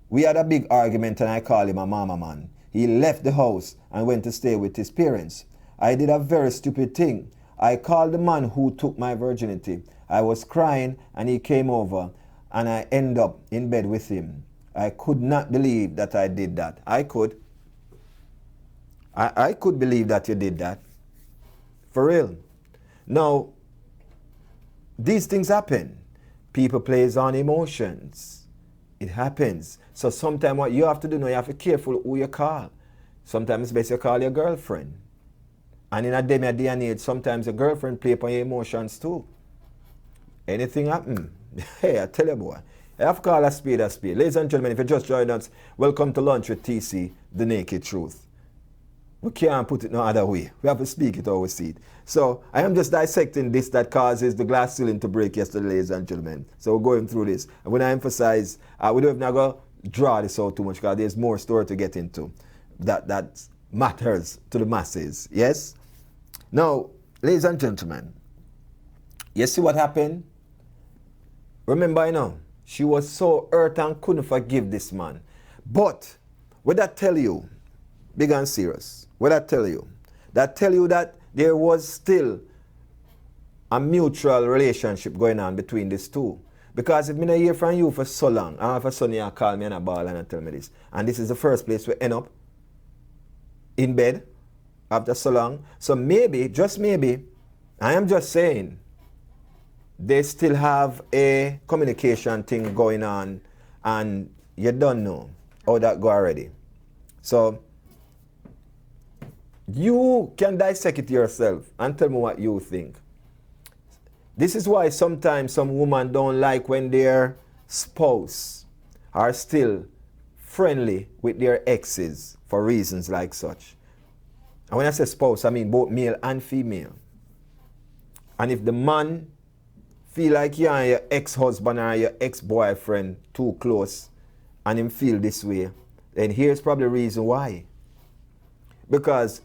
We had a big argument and I called him a mama man. He left the house and went to stay with his parents. I did a very stupid thing. I called the man who took my virginity. I was crying and he came over and I ended up in bed with him. I could not believe that I did that. I could believe that you did that. For real. Now, these things happen. People plays on emotions. It happens. So sometimes what you have to do now, you have to be careful who you call. Sometimes it's best you call your girlfriend. And in a day and age, sometimes your girlfriend play upon your emotions too. Anything happen, hey, I tell you boy, I have to call a spade a spade. Ladies and gentlemen, if you just joined us, welcome to Lunch with TC, The Naked Truth. We can't put it no other way. We have to speak it how we see it. So I am just dissecting this that causes the glass ceiling to break yesterday, ladies and gentlemen. So we're going through this. And when I emphasize, we don't have to draw this out too much because there's more story to get into that matters to the masses. Yes? Now, ladies and gentlemen, you see what happened? Remember, you know, she was so hurt and couldn't forgive this man. But what I tell you, big and serious, what I tell you, that tell you that there was still a mutual relationship going on between these two. Because if I don't hear from you for so long, and for sudden you call me on a ball and tell me this, and this is the first place we end up in bed after so long. So maybe, just maybe, I am just saying, they still have a communication thing going on, and you don't know how that go already. So you can dissect it yourself and tell me what you think. This is why sometimes some women don't like when their spouse are still friendly with their exes for reasons like such. And when I say spouse, I mean both male and female. And if the man feel like you and your ex-husband or your ex-boyfriend too close and him feel this way, then here's probably the reason why. Because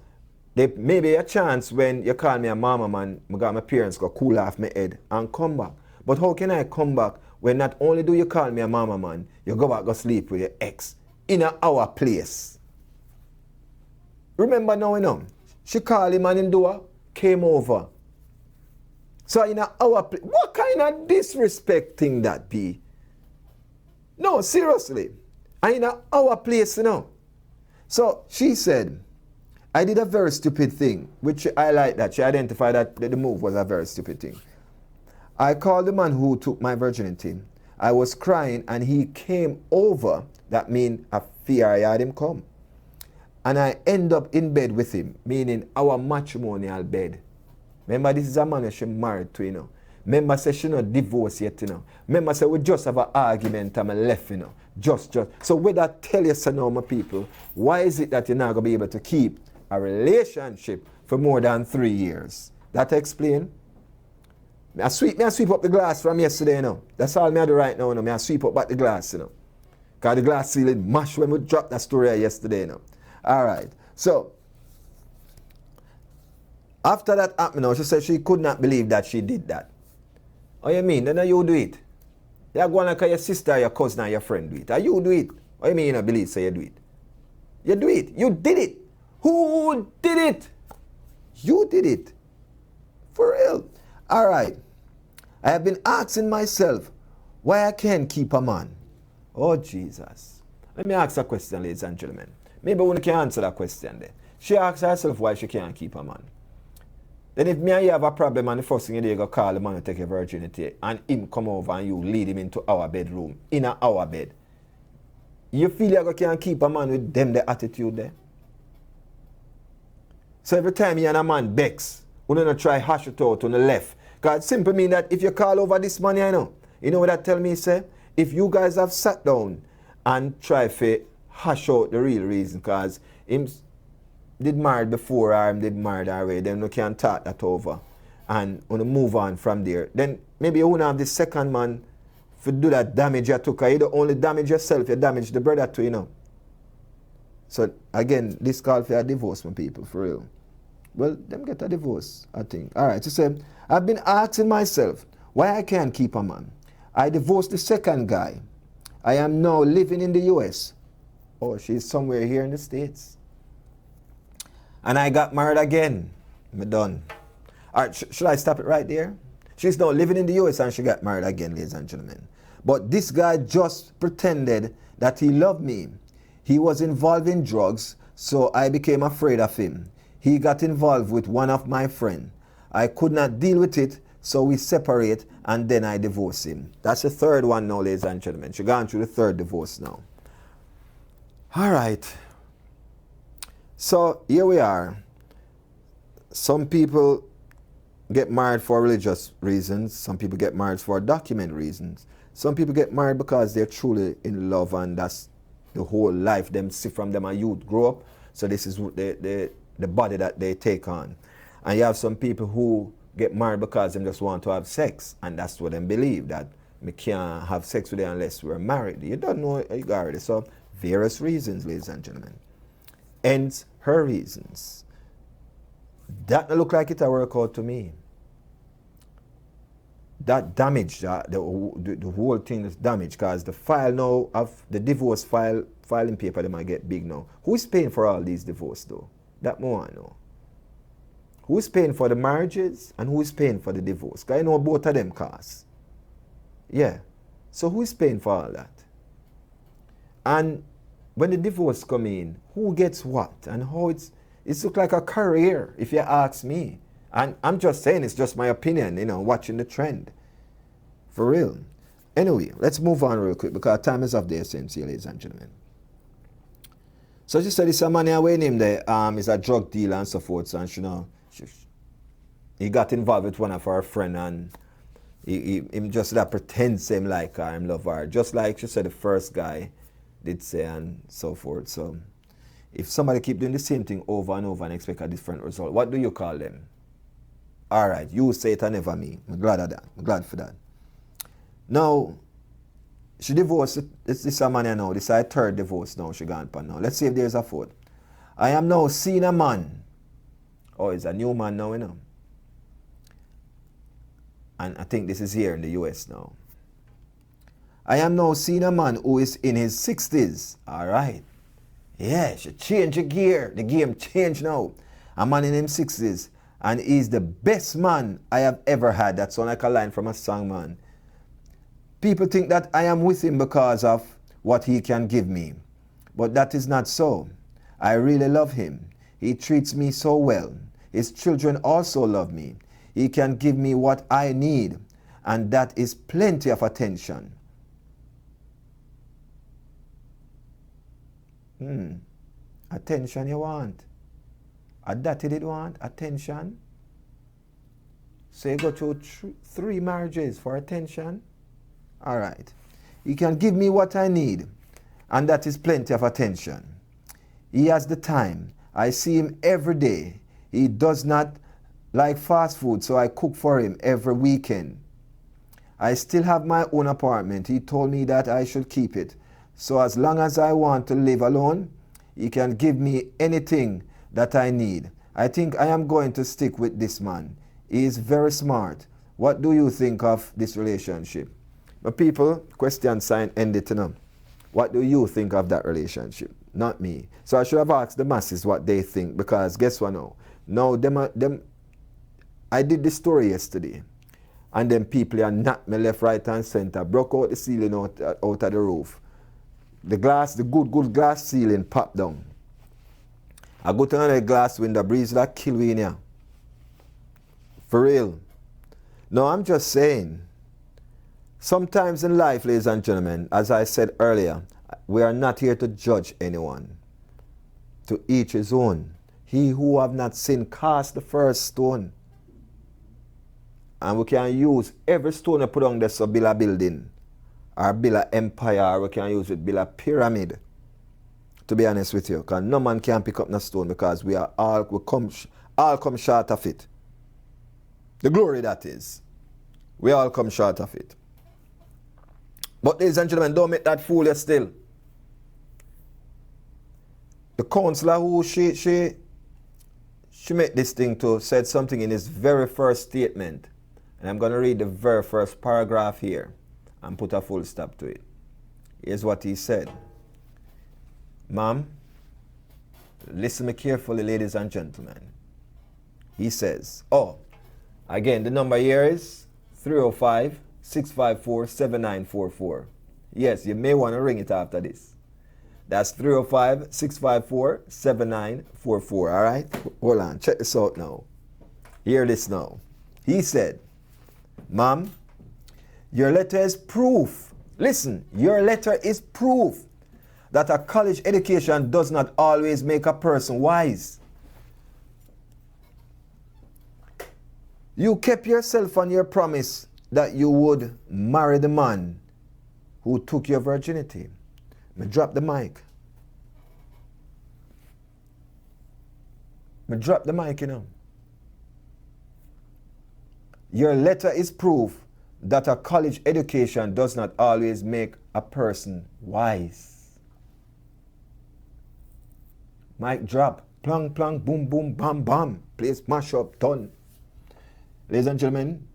there may be a chance when you call me a mama man, I got my parents go cool off my head and come back. But how can I come back when not only do you call me a mama man, you go back go sleep with your ex in our place? Remember now, you know, she called him and him door, came over. So in our place, what kind of disrespecting that be? No, seriously. And in our place, you know. So she said, I did a very stupid thing, which I like that. She identified that the move was a very stupid thing. I called the man who took my virginity. I was crying and he came over. That means I fear I had him come. And I end up in bed with him, meaning our matrimonial bed. Remember, this is a man she married to, you know. Remember, say she not divorced yet, you know. Remember, say we just have an argument and I left, you know. Just. So whether I tell you so now, my people, why is it that you're not going to be able to keep a relationship for more than 3 years? That explain? I sweep up the glass from yesterday, you know. That's all I do right now, you know. I sweep up back the glass, you know. Because the glass ceiling mashed when we dropped that story yesterday, you know. All right. So, after that happened, you know, she said she could not believe that she did that. Oh, you mean? Then you do it. You go on like your sister, your cousin, or your friend do it. Or you do it. Oh, you mean you don't believe, so you do it. You do it. You did it. Who did it? You did it. For real. All right. I have been asking myself why I can't keep a man. Oh, Jesus. Let me ask a question, ladies and gentlemen. Maybe one can answer that question there. She asks herself why she can't keep a man. Then if me and you have a problem and the first thing you do, you go call the man to take your virginity and him come over and you lead him into our bedroom, in our bed. You feel you can't keep a man with them the attitude there? So every time you and a man begs, we don't try hash it out on the left. Because it simply mean that if you call over this man, you know what that tell me, say? If you guys have sat down and try to hash out the real reason, because him did married before or him did married already, then we can talk that over and move on from there. Then maybe you won't have the second man to do that damage you took. You don't only damage yourself, you damage the brother too, you know. So again, this call for a divorce, my people, for real. Well, them get a divorce, I think. All right, so say, I've been asking myself why I can't keep a man. I divorced the second guy. I am now living in the US. Oh, she's somewhere here in the States. And I got married again. I'm done. All right, should I stop it right there? She's now living in the US and she got married again, ladies and gentlemen. But this guy just pretended that he loved me. He was involved in drugs, so I became afraid of him. He got involved with one of my friends. I could not deal with it, so we separate and then I divorce him. That's the third one now, ladies and gentlemen. She's gone through the third divorce now. All right. So here we are. Some people get married for religious reasons. Some people get married for document reasons. Some people get married because they're truly in love, and that's the whole life them see from them a youth grow up. So this is the body that they take on. And you have some people who get married because they just want to have sex, and that's what they believe, that we can't have sex with you unless we're married. You don't know you already. So various reasons, ladies and gentlemen. And her reasons. That don't look like it a work out to me. That damage, the whole thing is damaged, because the file now of the divorce filing paper, they might get big now. Who is paying for all these divorce though? That more I know. Who is paying for the marriages and who is paying for the divorce? Because I know both of them costs. Yeah. So who is paying for all that? And when the divorce come in, who gets what and how it's look like a career, if you ask me. And I'm just saying, it's just my opinion, watching the trend. For real. Anyway, let's move on real quick because time is of the essence here, ladies and gentlemen. So she said this a man away named there, is a drug dealer and so forth, and he got involved with one of her friend, and he just that pretends him like her, him love her. Just like she said the first guy did say and so forth. So if somebody keep doing the same thing over and over and expect a different result, what do you call them? All right, you say it and never me. I'm glad of that. I'm glad for that. Now, she divorced. This is a man now. This is her third divorce now. She gone upon now. Let's see if there's a fourth. I am now seeing a man. Oh, it's a new man now, And I think this is here in the US now. I am now seeing a man who is in his 60s. All right. Yeah, she changed the gear. The game changed now. A man in his 60s. And he's the best man I have ever had. That sounds like a line from a song, man. People think that I am with him because of what he can give me. But that is not so. I really love him. He treats me so well. His children also love me. He can give me what I need. And that is plenty of attention. Attention you want. And that he did want attention. So you go through 3 marriages for attention. All right. He can give me what I need, and that is plenty of attention. He has the time. I see him every day. He does not like fast food, so I cook for him every weekend. I still have my own apartment. He told me that I should keep it. So as long as I want to live alone, he can give me anything that I need. I think I am going to stick with this man. He is very smart. What do you think of this relationship? But people, question sign ended, What do you think of that relationship? Not me. So I should have asked the masses what they think, because guess what now? Now, I did this story yesterday, and then people are knocked me left, right, and center, broke out the ceiling out of the roof. The glass, the good glass ceiling popped down. I go to another glass window, breeze like kill me in here. For real. No, I'm just saying, sometimes in life, ladies and gentlemen, as I said earlier, we are not here to judge anyone. To each his own. He who have not sinned, cast the first stone. And we can use every stone we put on this to build a building, or build an empire, or we can use it to build a pyramid. To be honest with you, because no man can pick up no stone, because we come short of it. The glory that is. We all come short of it. But ladies and gentlemen, don't make that fool you still. The counselor who she made this thing to said something in his very first statement. And I'm going to read the very first paragraph here and put a full stop to it. Here's what he said. Ma'am, listen me carefully, ladies and gentlemen. He says, again, the number here is 305-654-7944. Yes, you may want to ring it after this. That's 305-654-7944. All right? Hold on. Check this out now. Hear this now. He said, Ma'am, your letter is proof. Listen, your letter is proof that a college education does not always make a person wise. You kept yourself on your promise that you would marry the man who took your virginity. Me drop the mic. Me drop the mic, you know. Your letter is proof that a college education does not always make a person wise. Mic drop. Plong, plong, boom, boom, bam, bam. Place mash up, done. Ladies and gentlemen,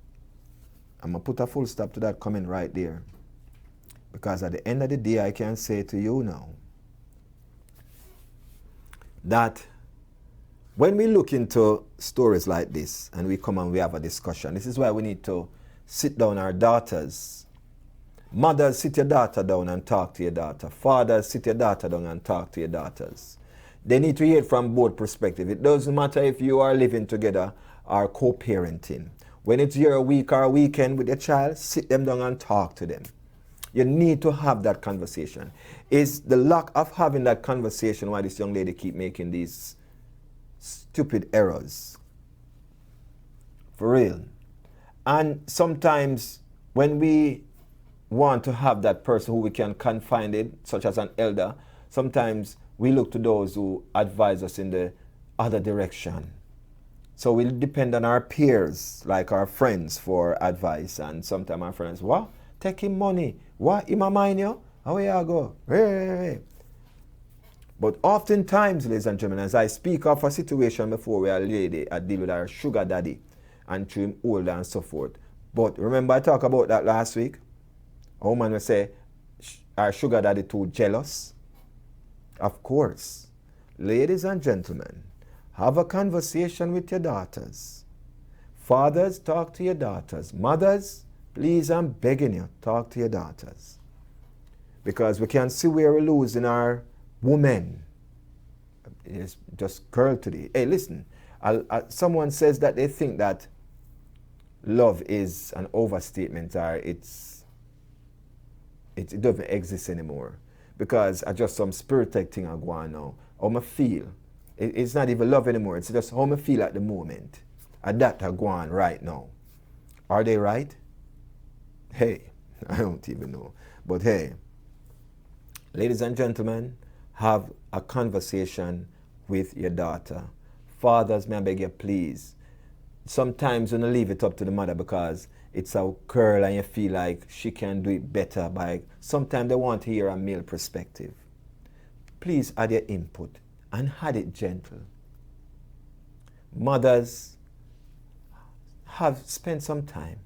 I'm going to put a full stop to that comment right there. Because at the end of the day, I can say to you now that when we look into stories like this and we come and we have a discussion, this is why we need to sit down our daughters. Mothers, sit your daughter down and talk to your daughter. Fathers, sit your daughter down and talk to your daughters. They need to hear it from both perspectives. It doesn't matter if you are living together or co-parenting. When it's your week or weekend with your child, sit them down and talk to them. You need to have that conversation. Is the lack of having that conversation why this young lady keep making these stupid errors? For real. And sometimes when we want to have that person who we can confide in, such as an elder, sometimes we look to those who advise us in the other direction. So we depend on our peers, like our friends, for advice. And sometimes our friends, what? Take him money. What? In my mind, you? How you go? Hey. But oftentimes, ladies and gentlemen, as I speak of a situation before where a lady I deal with her sugar daddy and to him older and so forth. But remember I talked about that last week? A woman will say, our sugar daddy too jealous. Of course. Ladies and gentlemen, have a conversation with your daughters. Fathers, talk to your daughters. Mothers, please, I'm begging you, talk to your daughters. Because we can see where we're losing our women. It's just girl today. Hey, listen, someone says that they think that love is an overstatement or it doesn't exist anymore. Because I just some spirit thing I go on now. How I feel. It's not even love anymore. It's just how I feel at the moment. And that I go on right now. Are they right? Hey, I don't even know. But hey, ladies and gentlemen, have a conversation with your daughter. Fathers, may I beg you, please. Sometimes you don't leave it up to the mother because it's a girl and you feel like she can do it better by... Sometimes they want to hear a male perspective. Please add your input and add it gentle. Mothers, spend some time.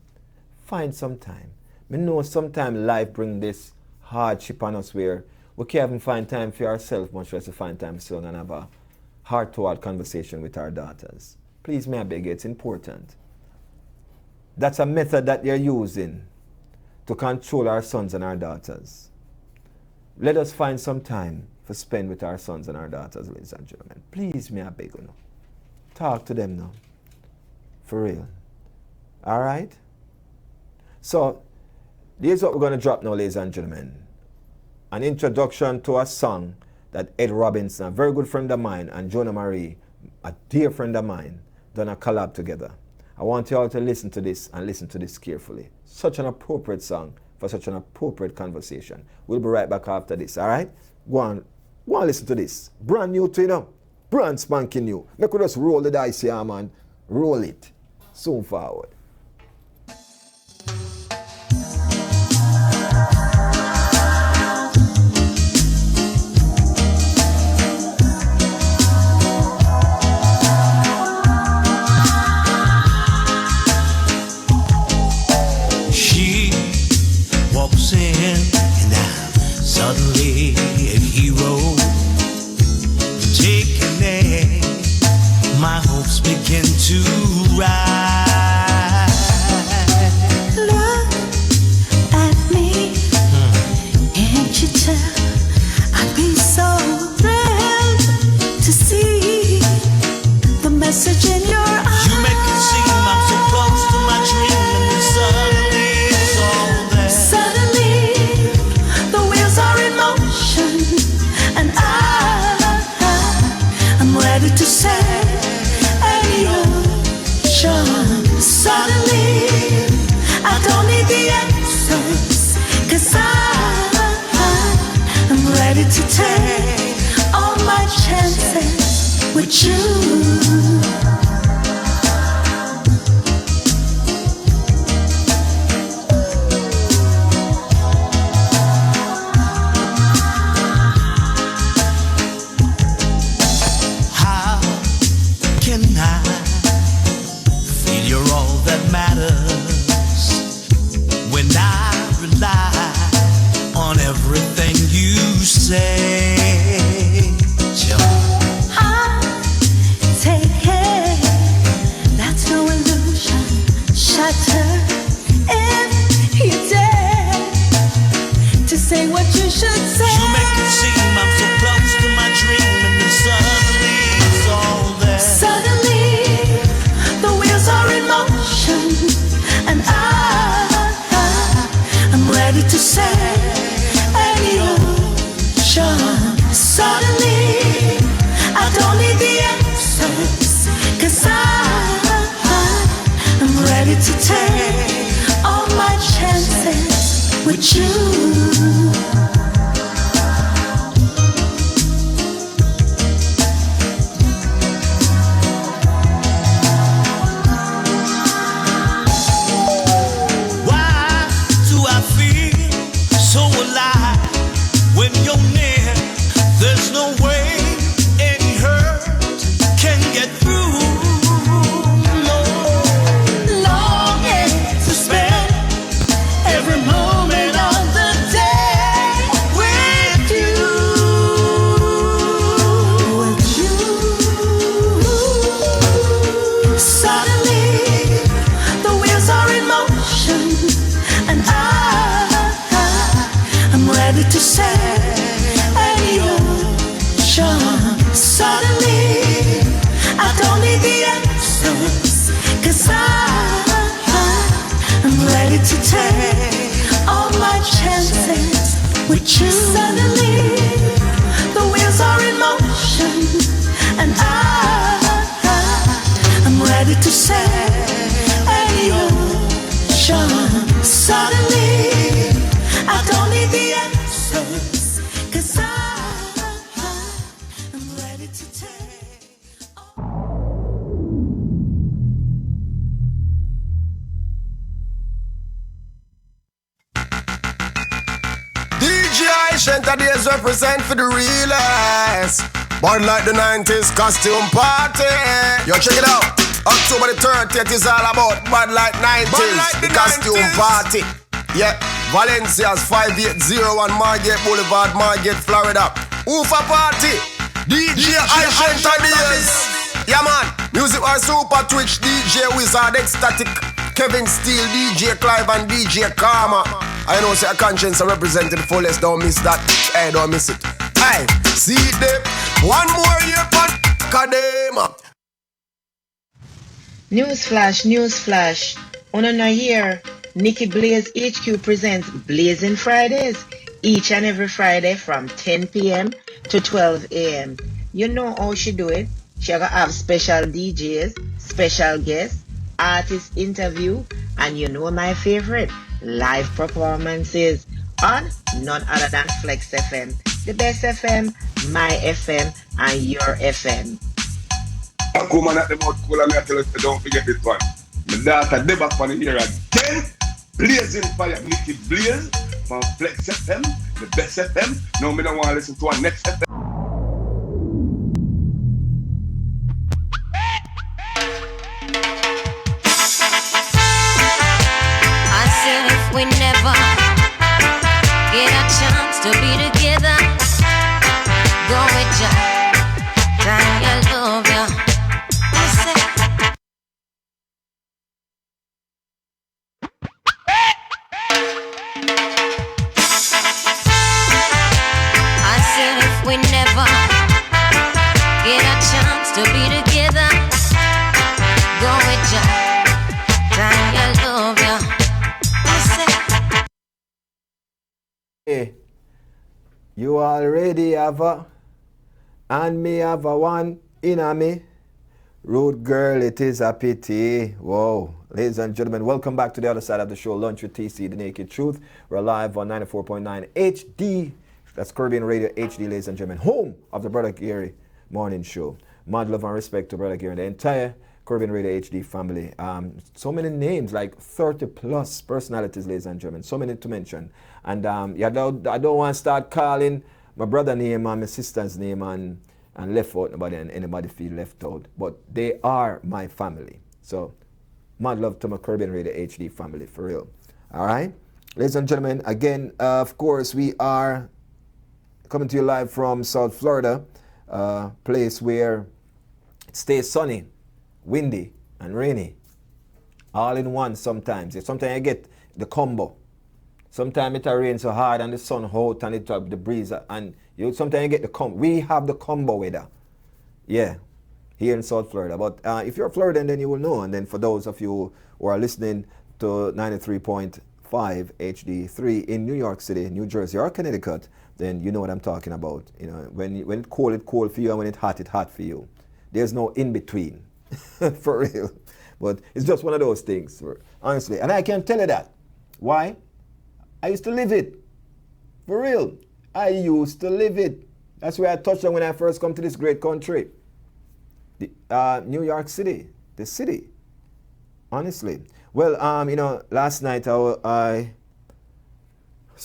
Find some time. We know sometimes life brings this hardship on us where we can't even find time for ourselves, much less to find time to and have a heart-to-heart conversation with our daughters. Please, may I beg you, it's important. That's a method that they're using to control our sons and our daughters. Let us find some time to spend with our sons and our daughters, ladies and gentlemen. Please, may I beg you, talk to them now. For real. All right? So, here's what we're going to drop now, ladies and gentlemen. An introduction to a song that Ed Robinson, a very good friend of mine, and Jonah Marie, a dear friend of mine, done a collab together. I want you all to listen to this and listen to this carefully. Such an appropriate song for such an appropriate conversation. We'll be right back after this, all right? Go on listen to this. Brand new to you know. Brand spanking new. Make we just roll the dice here, man. Roll it. Soon forward. Suddenly a hero, taking aim, my hopes begin to rise. Look at me, can't you tell? I'd be so thrilled to see the message in your eyes. You make it seem I'm so close to my dream, and then suddenly it's all there. Suddenly the wheels are in motion, and I'm ready to set any ocean. Suddenly I don't need the answers, 'cause I to take all my chances with you. So alive when you're near. There's no way any hurt can get through. No. Longing to spend every moment of the day with you. With you. Suddenly the wheels are in motion and I'm ready to sail any ocean. Suddenly, I don't need the answers, 'cause I'm ready to take all my chances with you. Suddenly, the wheels are in motion, and I'm ready to sail any ocean. Suddenly, I don't need the answers, 'cause I'm ready to take. DJ Shenta Days represent for the realest. Born like the 90s costume party. Yo, check it out. October the 30th is all about Bad Light 90s, the costume 90s. Party. Yeah, Valencia's 5801 Margate Boulevard, Margate, Florida. Ufa party. DJ Shenta Days. Yeah, man. Music or Super Twitch, DJ Wizard, Ecstatic, Kevin Steele, DJ Clive, and DJ Karma. I know say a conscience are represented fullest. Don't miss that. Hey, don't miss it. Hey, see them. One more year for Kadema. Newsflash. On a year, Nikki Blaze HQ presents Blazing Fridays each and every Friday from 10 p.m. to 12 a.m. You know how she do it. She gonna have special DJs, special guests, artist interview, and you know my favorite, live performances on none other than FLEXX FM, the best FM, my FM, and your FM. Come on at the mouth cool and I tell us don't forget this one. My daughter never funny here again. Blazing fire, Nikki Blaze from FLEXX FM, the best FM. No, me don't want to listen to our next FM. I said if we never get a chance to be together, go with ya, time I love ya. I said if we never get a chance to be together, go with ya, time I love ya. Hey, you already have a, and me have a one in a me. Rude girl, it is a pity. Whoa. Ladies and gentlemen, welcome back to the other side of the show, Lunch with TC, The Naked Truth. We're live on 94.9 HD. That's Caribbean Radio HD, ladies and gentlemen. Home of the Brother Gary Morning Show. Mad love and respect to Brother Gary and the entire Caribbean Radio HD family. So many names, like 30 plus personalities, ladies and gentlemen. So many to mention. And I don't want to start calling my brother's name and my sister's name and left out nobody and anybody feel left out. But they are my family. So mad love to my Caribbean Radio HD family, for real. All right? Ladies and gentlemen, again, of course, we are coming to you live from South Florida, place where it stays sunny, windy, and rainy. All in one sometimes. Sometimes you get the combo. Sometimes it rains so hard and the sun hot and it the breeze. And sometimes you get the combo. We have the combo weather. Yeah, here in South Florida. But if you're a Floridian, then you will know. And then for those of you who are listening to 93.5 HD3 in New York City, New Jersey, or Connecticut, then you know what I'm talking about. You know, when it's cold for you, and when it's hot for you. There's no in between, for real. But it's just one of those things, honestly. And I can tell you that. Why? I used to live it. For real. I used to live it. That's where I touched on when I first come to this great country. New York City. The city. Honestly. Well, last night I was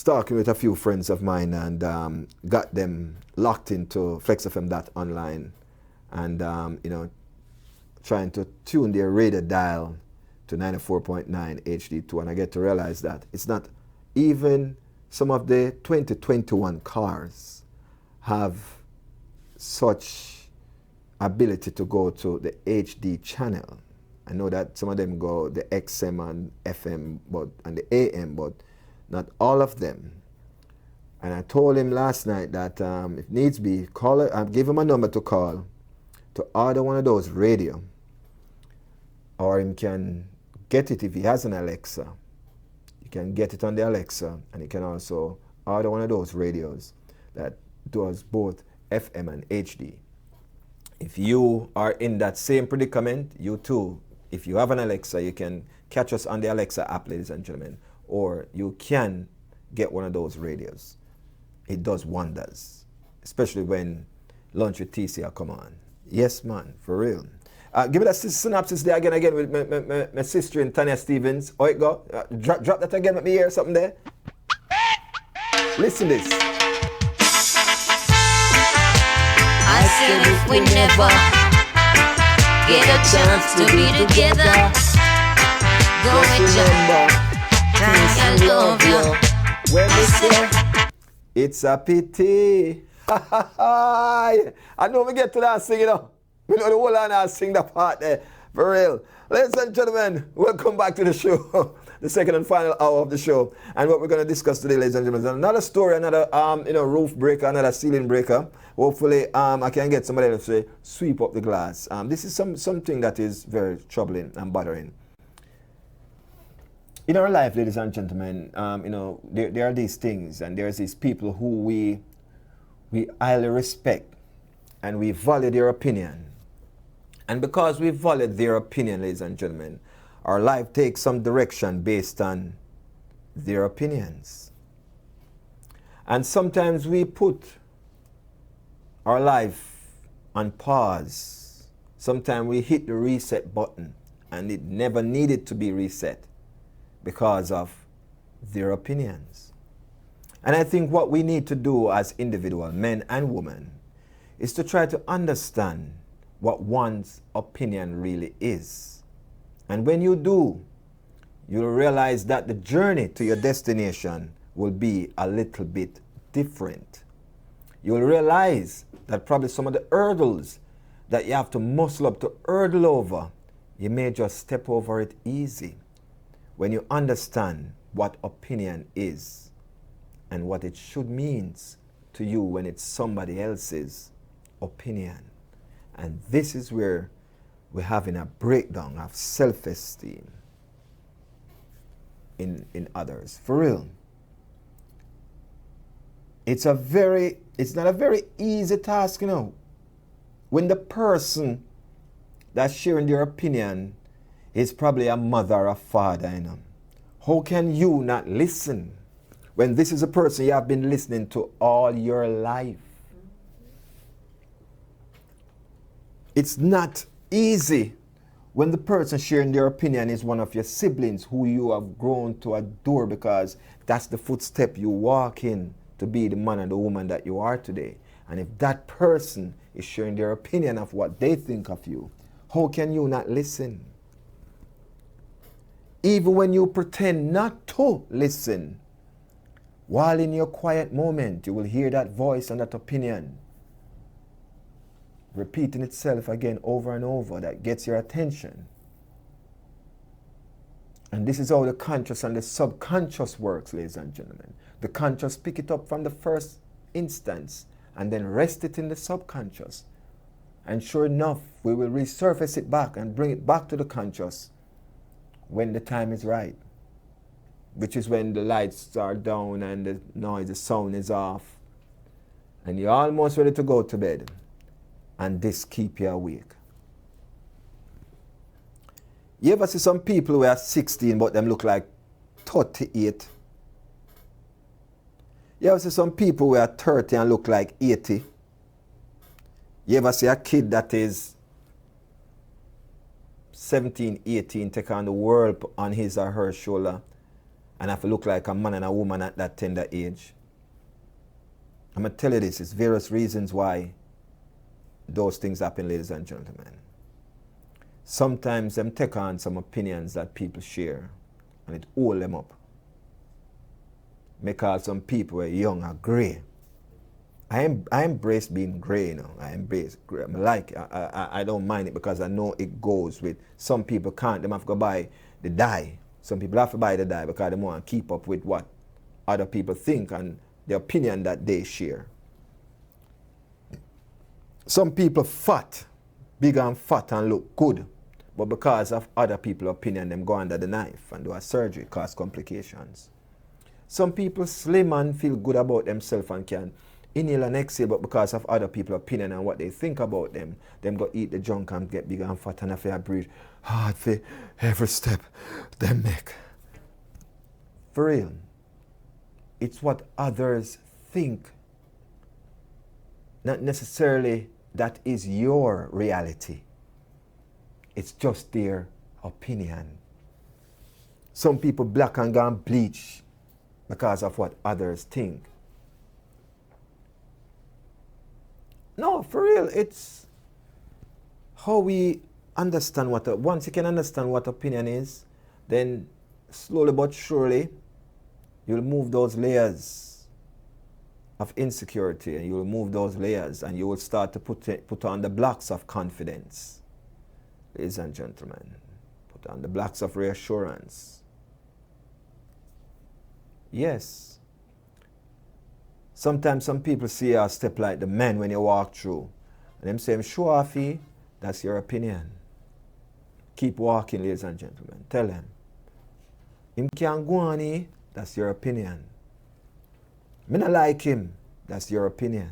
talking with a few friends of mine and got them locked into FLEXXFM.online and, trying to tune their radio dial to 94.9 HD2, and I get to realize that it's not even some of the 2021 cars have such ability to go to the HD channel. I know that some of them go the XM and FM and the AM, but not all of them. And I told him last night that if needs be, I'll give him a number to call to order one of those radio, or he can get it if he has an Alexa. You can get it on the Alexa, and you can also order one of those radios that does both FM and HD. If you are in that same predicament, you too, if you have an Alexa, you can catch us on the Alexa app, ladies and gentlemen, or you can get one of those radios. It does wonders, especially when Lunch with TC come on. Yes, man, for real. Give me that synopsis there again with my sister in Tanya Stevens. Oh, it go. Drop that again. Let me hear something there. Listen this. I said if we never get a chance to be together, go with your time, I love you. When we say it's a pity. I know we get to that sing, We know the whole line I sing that part there. For real. Ladies and gentlemen, welcome back to the show. The second and final hour of the show. And what we're going to discuss today, ladies and gentlemen, is another story, another roof breaker, another ceiling breaker. Hopefully, I can get somebody to say, sweep up the glass. This is something that is very troubling and bothering. In our life, ladies and gentlemen, there are these things, and there's these people who we highly respect, and we value their opinion. And because we value their opinion, ladies and gentlemen, our life takes some direction based on their opinions. And sometimes we put our life on pause. Sometimes we hit the reset button, and it never needed to be reset because of their opinions. And I think what we need to do as individual men and women is to try to understand what one's opinion really is. And when you do, you'll realize that the journey to your destination will be a little bit different. You'll realize that probably some of the hurdles that you have to muscle up to hurdle over, you may just step over it easy when you understand what opinion is and what it should means to you when it's somebody else's opinion. And this is where we're having a breakdown of self-esteem in others. For real. It's not a very easy task, when the person that's sharing their opinion is probably a mother or a father, How can you not listen when this is a person you have been listening to all your life? It's not easy when the person sharing their opinion is one of your siblings who you have grown to adore because that's the footstep you walk in to be the man and the woman that you are today. And if that person is sharing their opinion of what they think of you, how can you not listen? Even when you pretend not to listen, while in your quiet moment, you will hear that voice and that opinion repeating itself again over and over that gets your attention. And this is how the conscious and the subconscious works, ladies and gentlemen. The conscious pick it up from the first instance and then rest it in the subconscious. And sure enough, we will resurface it back and bring it back to the conscious when the time is right, which is when the lights are down and the noise, the sound is off, and you're almost ready to go to bed, and this keep you awake. You ever see some people who are 16 but them look like 38? You ever see some people who are 30 and look like 80? You ever see a kid that is 17, 18 take on the world on his or her shoulder and have to look like a man and a woman at that tender age? I'm going to tell you this, it's various reasons why those things happen, ladies and gentlemen. Sometimes them take on some opinions that people share and it hold them up. Make all some people who are young are grey. I embrace being grey, you know. I embrace grey. I don't mind it because I know it goes with some people can't. Them have to go buy the dye. Some people have to buy the dye because they want to keep up with what other people think and the opinion that they share. Some people fat, big and fat and look good, but because of other people's opinion, them go under the knife and do a surgery, cause complications. Some people slim and feel good about themselves and can inhale and exhale, but because of other people's opinion and what they think about them go eat the junk and get bigger and fat and have to breathe hard for every step they make. For real, it's what others think, not necessarily that is your reality. It's just their opinion. Some people black and gone bleach because of what others think. No, for real, it's how we understand once you can understand what opinion is, then slowly but surely, you'll move those layers of insecurity and you'll move those layers and you will start to put on the blocks of confidence. Ladies and gentlemen, put on the blocks of reassurance. Yes. Sometimes some people see you step like the men when you walk through. And them say, show off, that's your opinion. Keep walking, ladies and gentlemen. Tell them. Him can't go on, that's your opinion. Me not like him, that's your opinion.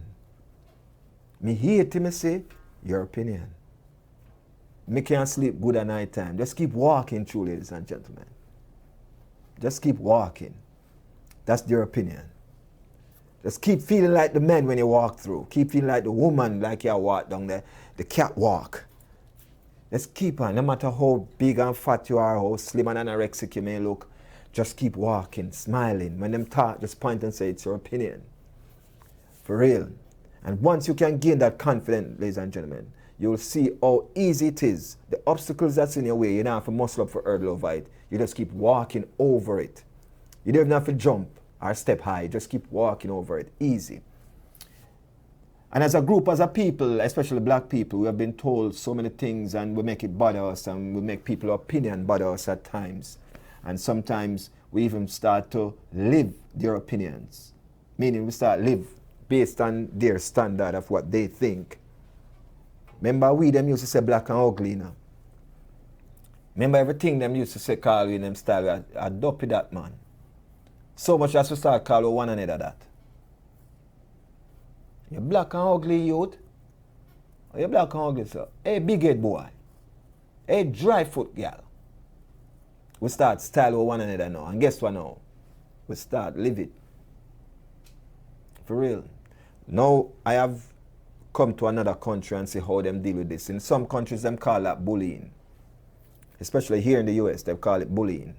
Me hate him, say, your opinion. Me can't sleep good at night time. Just keep walking through, ladies and gentlemen. Just keep walking. That's their opinion. Just keep feeling like the men when you walk through. Keep feeling like the woman like you walk down the catwalk. Just keep on. No matter how big and fat you are, how slim and anorexic you may look, just keep walking, smiling. When them talk, just point and say it's your opinion. For real. And once you can gain that confidence, ladies and gentlemen, you'll see how easy it is. The obstacles that's in your way, you don't have to muscle up for hurdle over it. You just keep walking over it. You don't even have to jump or step high. Just keep walking over it. Easy. And as a group, as a people, especially black people, we have been told so many things and we make it bother us and we make people's opinion bother us at times. And sometimes we even start to live their opinions. Meaning we start live based on their standard of what they think. Remember we them used to say black and ugly, you know. Remember everything them used to say call in them style, I dopey that man. So much as we start calling one another that. You're black and ugly youth. Or you're black and ugly sir. Hey big head boy. Hey dry foot girl. We start style with one another now. And guess what now? We start live it. For real. Now I have come to another country and see how them deal with this. In some countries them call that bullying. Especially here in the US, they call it bullying.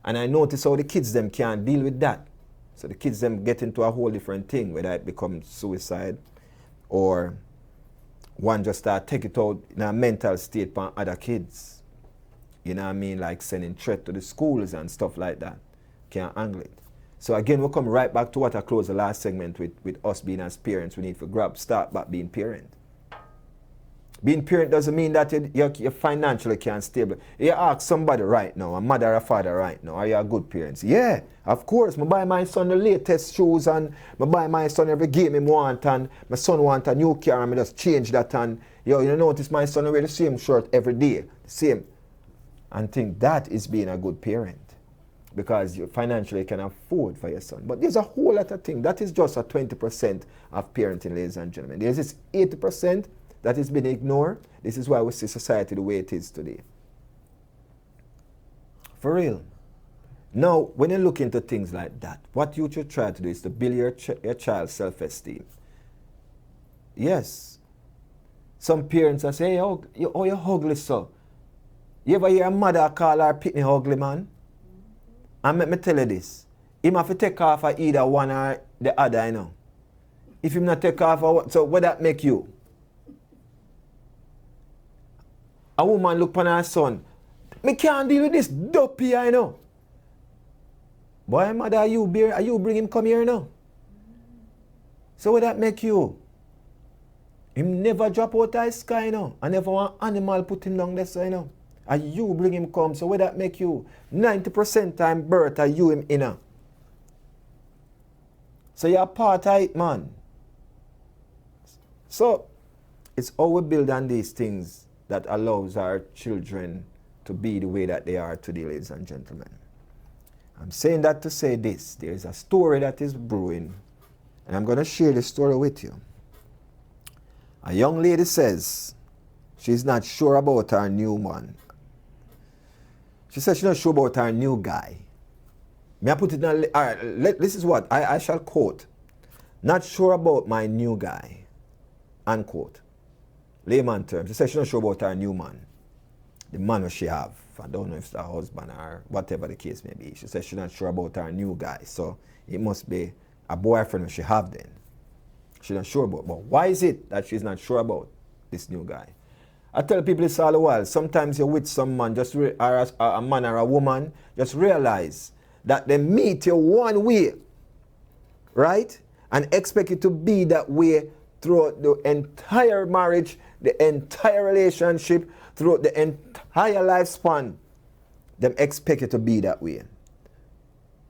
And I notice how the kids them can't deal with that. So the kids them get into a whole different thing, whether it becomes suicide or one just start take it out in a mental state for other kids. You know what I mean? Like sending threat to the schools and stuff like that. Can't handle it. So again, we'll come right back to what I closed the last segment with us being as parents. We need to start back being parent. Being parent doesn't mean that you financially can't stable. You ask somebody right now, a mother or a father right now, are you a good parent? Yeah, of course. I buy my son the latest shoes and I buy my son every game he want and my son want a new car and I just change that and you notice my son wear the same shirt every day. The same. And think that is being a good parent. Because you financially can afford for your son. But there's a whole lot of things. That is just a 20% of parenting, ladies and gentlemen. There's this 80% that is being ignored. This is why we see society the way it is today. For real. Now, when you look into things like that, what you should try to do is to build your child's self-esteem. Yes. Some parents are saying, hey, you ugly, so. You ever hear a mother call her pitney ugly, man? And let me tell you this. He have to take off of either one or the other, you know. If him not take off of one, so what that make you? A woman look upon her son. Me can't deal with this dopey, you know. Boy, mother, are you bring him come here now? So what that make you? Him never drop out of the sky, you know. I never want animal put him down there, so, you know. And you bring him come, so what that make you? 90% time birth are you him inner. So you're part of it, man. So it's how we build on these things that allows our children to be the way that they are today, ladies and gentlemen. I'm saying that to say this. There is a story that is brewing, and I'm going to share the story with you. A young lady says she's not sure about her new man. She says she's not sure about her new guy. May I put it in all right, this is what I shall quote. Not sure about my new guy. Unquote. Layman terms. She says she's not sure about her new man. The man that she have. I don't know if it's her husband or whatever the case may be. She says she's not sure about her new guy. So it must be a boyfriend that she have then. She's not sure about. But why is it that she's not sure about this new guy? I tell people this all the while. Sometimes you're with some man, or a man or a woman, just realize that they meet you one way, right? And expect it to be that way throughout the entire marriage, the entire relationship, throughout the entire lifespan. Them expect it to be that way.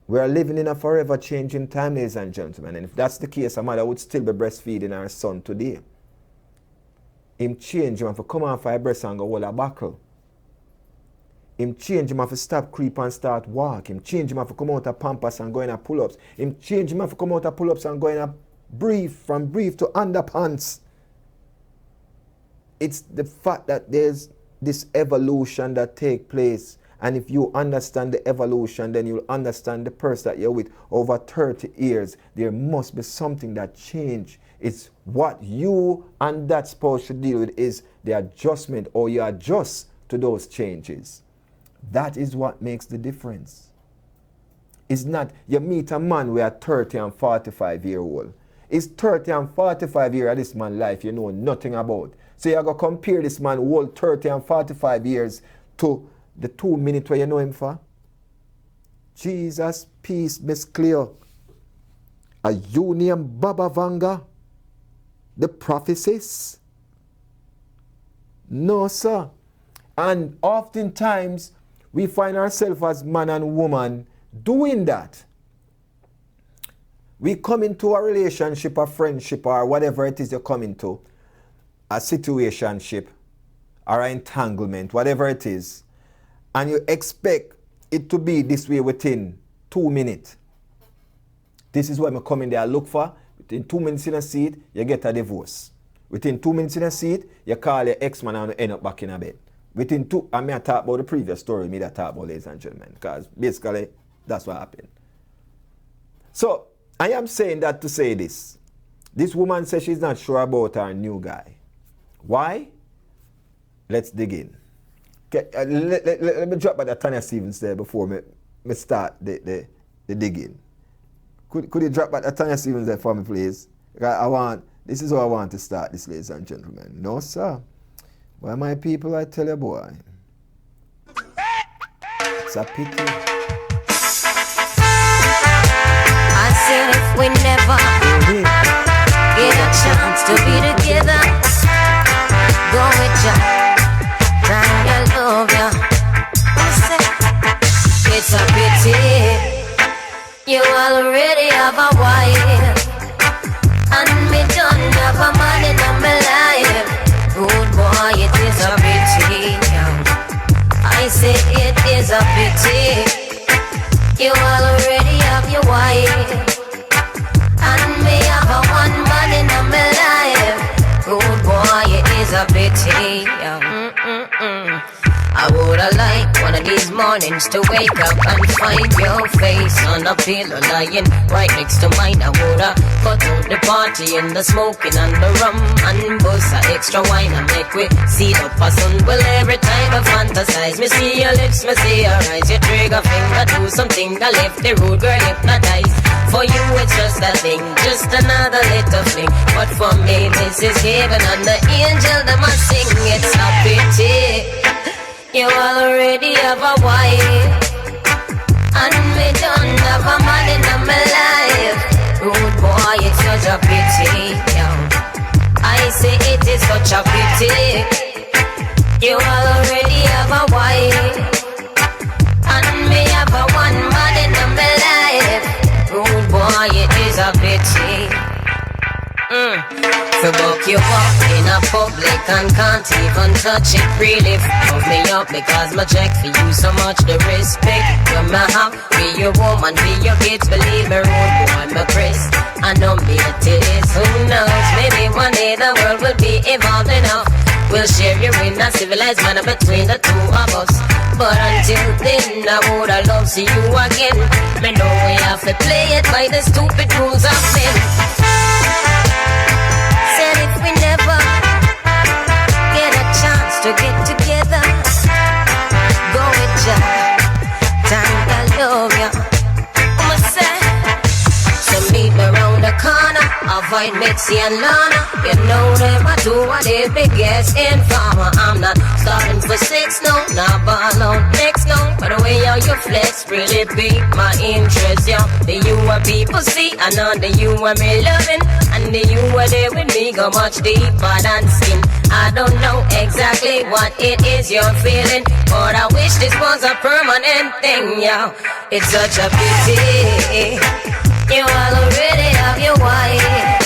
We are living in a forever changing time, ladies and gentlemen. And if that's the case, a mother would still be breastfeeding her son today. Him change, him have to come off her breast and go hold a buckle. Him change, him have to stop creep and start walk. Him change, him have to come out of pampers and go in a pull-ups. Him change, him have to come out of pull-ups and go in a brief, from brief to underpants. It's the fact that there's this evolution that take place. And if you understand the evolution, then you'll understand the person that you're with over 30 years. There must be something that changed. It's what you and that spouse should deal with is the adjustment, or you adjust to those changes. That is what makes the difference. It's not you meet a man who are 30 and 45 year old. It's 30 and 45 years of this man's life you know nothing about. So you're going to compare this man who hold 30 and 45 years to the 2 minutes where you know him for? Jesus, peace, Miss Cleo. A union Baba Vanga? The prophecies? No, sir. And oftentimes, we find ourselves as man and woman doing that. We come into a relationship, a friendship, or whatever it is you come into, a situationship, or an entanglement, whatever it is, and you expect it to be this way within 2 minutes. This is what I'm coming there. I look for. Within 2 minutes in a seat, you get a divorce. Within 2 minutes in a seat, you call your ex-man and end up back in a bed. Within two, I mean, I talk about the previous story, me that talk about, ladies and gentlemen, because basically, that's what happened. So, I am saying that to say this. This woman says she's not sure about her new guy. Why? Let's dig in. Okay, let me drop by the Tanya Stevens there before me start the digging. Could you drop by the Tanya Stevens there for me, please? This is how I want to start this, ladies and gentlemen. No, sir. Why, my people, I tell you, boy. It's a pity. I said if we never get a chance to be together, go with ya, time you love ya. I said it's a pity you already have a wife, and me don't have a man in my life. Good boy, it is a pity. I say it is a pity. You already have your wife, and me have a one man in my life. Good boy, it is a pity. I woulda liked one of these mornings to wake up and find your face on a pillow lying right next to mine. I woulda cut out the party and the smoking and the rum and bust a extra wine and make we see up a sun. Well, every time I fantasize, me see your lips, me see your eyes. You trigger finger, do something, I left the road, girl, hypnotized. For you it's just a thing, just another little fling. But for me this is heaven and the angel that must sing. It's a pity you already have a wife and me don't have a man in my life. Rude boy, it's such a pity, yeah. I say it is such a pity you already have a wife and me have a one man in my life. Rude boy, it is a pity. To book you up in a public and can't even touch it. Really fuck me up because my check for you so much. The respect when I have be your woman, be your kids. Believe me, rude boy, my Chris. I know me it is. Who knows? Maybe one day the world will be evolved enough. We'll share you in a civilized manner between the two of us. But until then, I woulda loved see you again. Me know we have to play it by the stupid rules of men. Said if we never get a chance to get together, go with ya, time I love ya. I'ma say, so meet me round the corner, avoid Mitzi and Lana. You know them, I do what they biggest informer. I'm not starting for 6, no, not ball out next, no. But the way how you flex really pique my interest, yo. The you are people see, I know the you are me loving, and the you are there with me go much deeper than skin. I don't know exactly what it is you're feeling, but I wish this was a permanent thing, yo. It's such a pity you already have your wife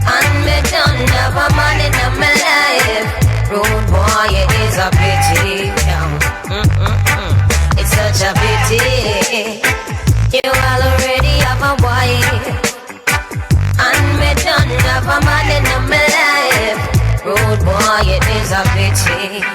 and me don't have a man in my life. Rude boy, it is a pity, yo. It's such a pity you already have a wife and me don't have a man in my life. Rude boy, it is a pity.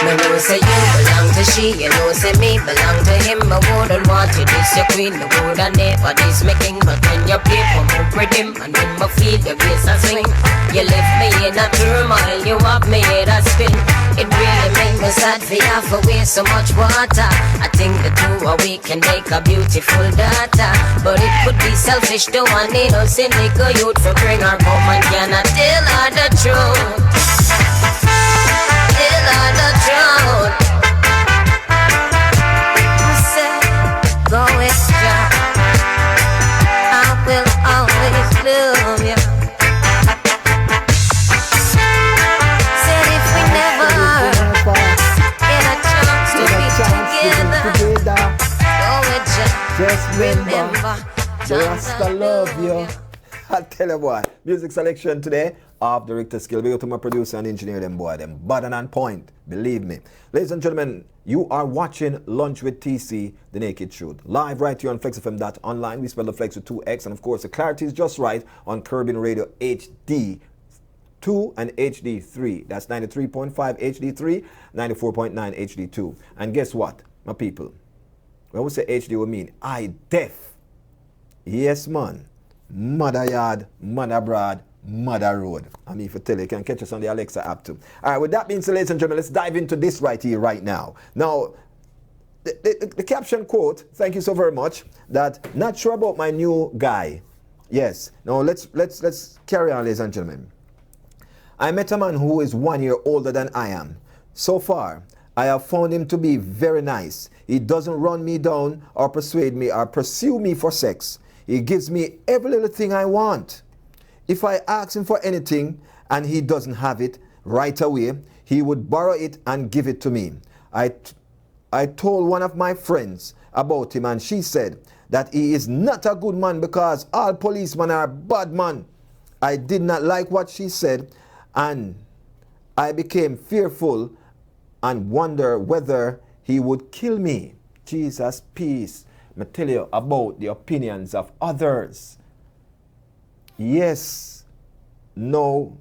Me know say you belong to she, you know say me belong to him. I wouldn't want you this your queen, I wouldn't never this my king. But when you play for me with him, and when I feel your bass a swing, you left me in a turmoil, you have me in a spin. It really make me sad for you for waste so much water. I think the two of we can make a beautiful daughter, but it could be selfish to one innocent little youth for bring her home and cannot tell her the truth. Tell her the truth. I said, go with ya, I will always love ya. Said if we never get a chance to be together, go with ya, just remember the Rasta love you. I'll tell you what, music selection today of the Richter Skill. Big up to my producer and engineer, them boy, them button and point, believe me. Ladies and gentlemen, you are watching Lunch with TC, The Naked Truth. Live right here on FlexFM.online. We spell the Flex with 2X, and of course the clarity is just right on Caribbean Radio HD 2 and HD 3. That's 93.5 HD 3, 94.9 HD 2. And guess what, my people? When we say HD, we mean I deaf. Yes, man. Mother yard, mother broad, mother road. I mean, if you tell you can catch us on the Alexa app too. All right, with that being said, ladies and gentlemen, let's dive into this right here, right now. Now, the caption quote, thank you so very much, that not sure about my new guy. Yes. Now, let's carry on, ladies and gentlemen. I met a man who is 1 year older than I am. So far, I have found him to be very nice. He doesn't run me down or persuade me or pursue me for sex. He gives me every little thing I want. If I ask him for anything and he doesn't have it right away, he would borrow it and give it to me. I told one of my friends about him and she said that he is not a good man because all policemen are bad men. I did not like what she said and I became fearful and wonder whether he would kill me. Jesus, peace. I tell you about the opinions of others. Yes, no,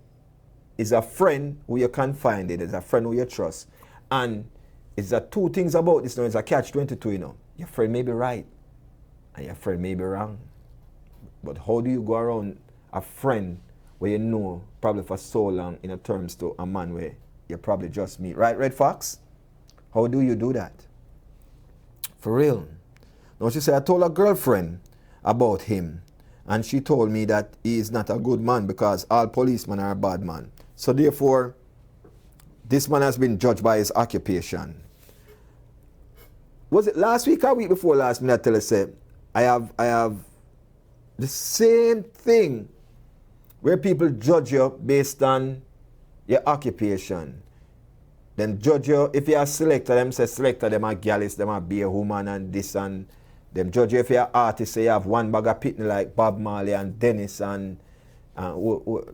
is a friend who you confide in, is a friend who you trust. And it's the two things about this now, it's a catch-22, you know. Your friend may be right, and your friend may be wrong. But how do you go around a friend where you know probably for so long in a terms to a man where you probably just meet? Right, Red Fox? How do you do that? For real. Now she said, I told a girlfriend about him, and she told me that he is not a good man because all policemen are a bad man. So therefore, this man has been judged by his occupation. Was it last week or week before last? Me I tell you, say, I have the same thing where people judge you based on your occupation. Then judge you if you're a selector, them say selector, them are gallus, them are be a woman and this, and them judge you if you're an artist, say you have one bag of pitney like Bob Marley and Dennis and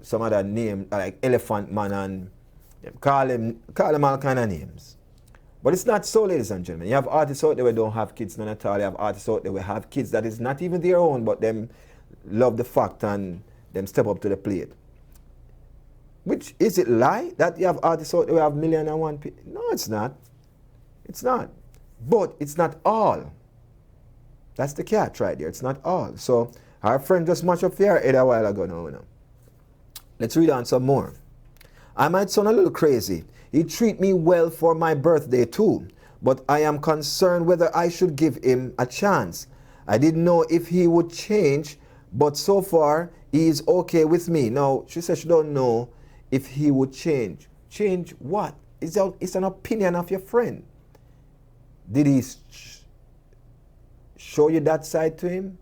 some other name like Elephant Man, and call them all kind of names. But it's not so, ladies and gentlemen. You have artists out there who don't have kids none at all. You have artists out there who have kids that is not even their own, but them love the fact and them step up to the plate. Which, is it lie that you have artists out there who have million and one people? No, it's not. It's not. But it's not all. That's the catch right there. It's not all. So our friend just matched up for head a while ago now. Let's read on some more. I might sound a little crazy. He treat me well for my birthday too, but I am concerned whether I should give him a chance. I didn't know if he would change, but so far he is okay with me. Now, she said she don't know if he would change. Change what? It's an opinion of your friend. Did he show you that side to him?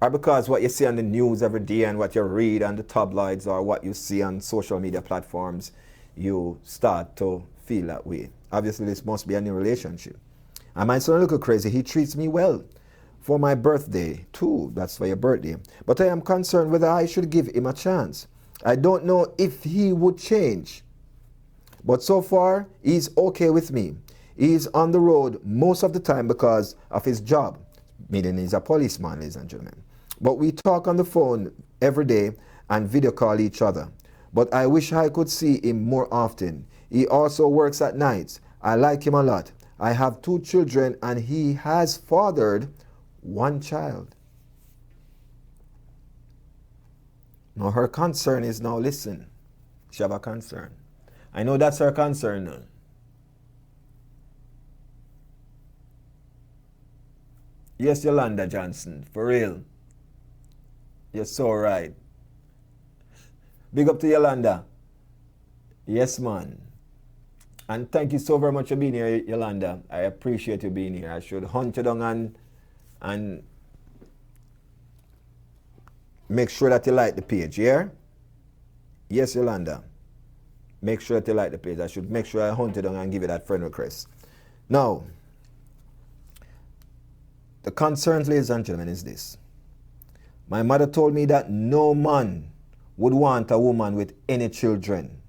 Or because what you see on the news every day and what you read on the tabloids or what you see on social media platforms, you start to feel that way. Obviously, this must be a new relationship. I might sound a little crazy. He treats me well for my birthday too. That's for your birthday. But I am concerned whether I should give him a chance. I don't know if he would change. But so far, he's okay with me. He's on the road most of the time because of his job, meaning he's a policeman, ladies and gentlemen. But we talk on the phone every day and video call each other. But I wish I could see him more often. He also works at nights. I like him a lot. I have 2 children and he has fathered 1 child. Now her concern is now, listen, she have a concern. I know that's her concern now. Yes, Yolanda Johnson, for real. You're so right. Big up to Yolanda. Yes, man. And thank you so very much for being here, Yolanda. I appreciate you being here. I should hunt you down and make sure that you like the page, yeah? Yes, Yolanda. Make sure that you like the page. I should make sure I hunt you down and give you that friend request. Now, the concern, ladies and gentlemen, is this. My mother told me that no man would want a woman with any children.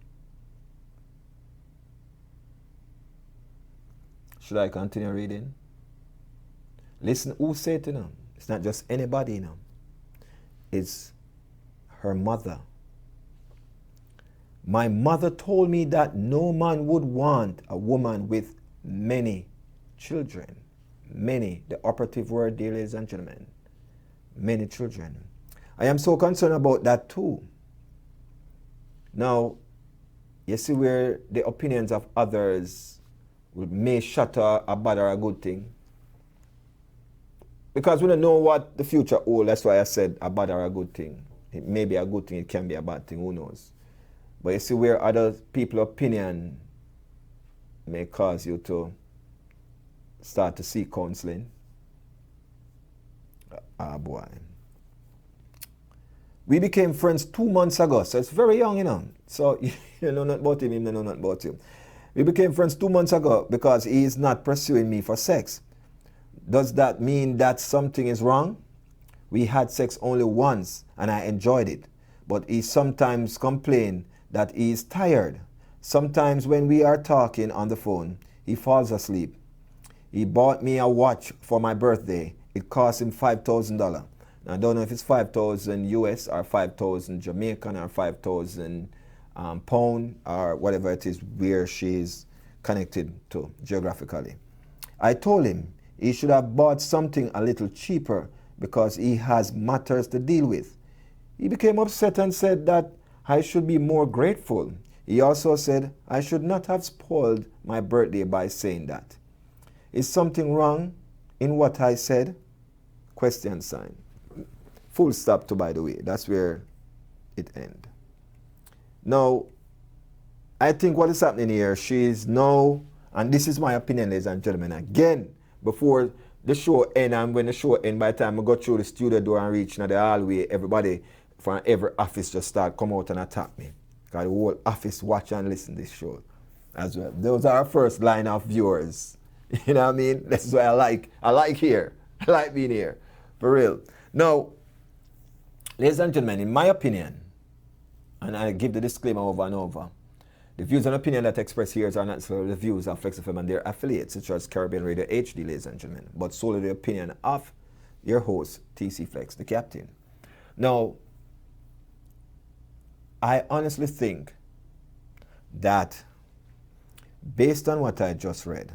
Should I continue reading? Listen, who said it, you know? It's not just anybody, you know. It's her mother. My mother told me that no man would want a woman with many children. Many, the operative word there, ladies and gentlemen. Many children. I am so concerned about that too. Now, you see where the opinions of others may shatter a bad or a good thing. Because we don't know what the future holds. That's why I said a bad or a good thing. It may be a good thing, it can be a bad thing, who knows. But you see where other people's opinion may cause you to start to seek counseling. Ah, boy. We became friends 2 months ago, so it's very young, you know. So you know not about him, you know not about you. We became friends 2 months ago because he is not pursuing me for sex. Does that mean that something is wrong? We had sex only once and I enjoyed it. But he sometimes complains that he is tired. Sometimes when we are talking on the phone, he falls asleep. He bought me a watch for my birthday. It cost him $5,000. I don't know if it's 5,000 US or 5,000 Jamaican or 5,000 pound or whatever it is where she's connected to geographically. I told him he should have bought something a little cheaper because he has matters to deal with. He became upset and said that I should be more grateful. He also said I should not have spoiled my birthday by saying that. Is something wrong in what I said? Question sign. Full stop to, by the way. That's where it ends. Now, I think what is happening here, she's now, and this is my opinion, ladies and gentlemen, again, before the show ends, and when the show ends, by the time I go through the studio door and reach the hallway, everybody from every office just start come out and attack me. Because the whole office watch and listen to this show as well. Those are our first line of viewers. You know what I mean? That's why I like here. I like being here. For real. Now, ladies and gentlemen, in my opinion, and I give the disclaimer over and over, the views and opinion that expressed here are not solely the views of FLEXX FM and their affiliates, such as Caribbean Radio HD, ladies and gentlemen, but solely the opinion of your host, TC FLEXX, the captain. Now, I honestly think that based on what I just read,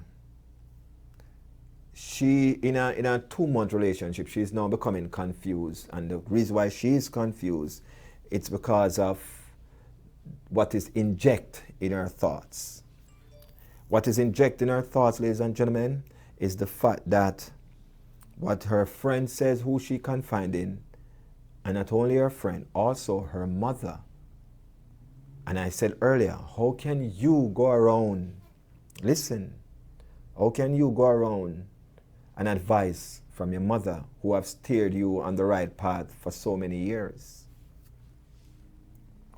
she, in a 2-month relationship, she's now becoming confused. And the reason why she is confused, it's because of what is injected in her thoughts. What is injected in her thoughts, ladies and gentlemen, is the fact that what her friend says, who she confided in, and not only her friend, also her mother. And I said earlier, how can you go around, listen, how can you go around an advice from your mother who have steered you on the right path for so many years,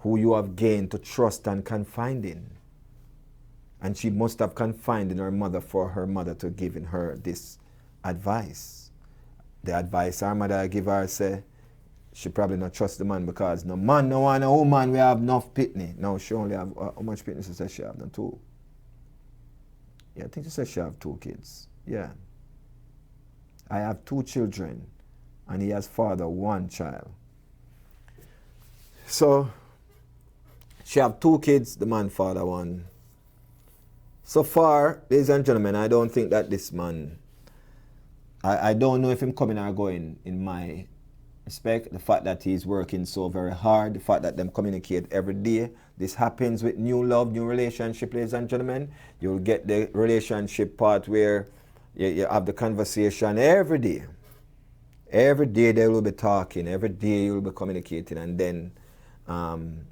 who you have gained to trust and confide in? And she must have confided in her mother for her mother to give in her this advice. The advice her mother give her say, she probably not trust the man because no man, no one, no woman, we have enough pitney. No, she only have, how much pitney she says she have? No, 2. Yeah, I think she says she have 2 kids. Yeah. I have 2 children, and he has father 1 child. So, she have 2 kids, the man father 1. So far, ladies and gentlemen, I don't think that this man, I don't know if him coming or going in my respect. The fact that he's working so very hard, the fact that them communicate every day. This happens with new love, new relationship, ladies and gentlemen. You'll get the relationship part where you have the conversation every day. Every day they will be talking, every day you will be communicating, and then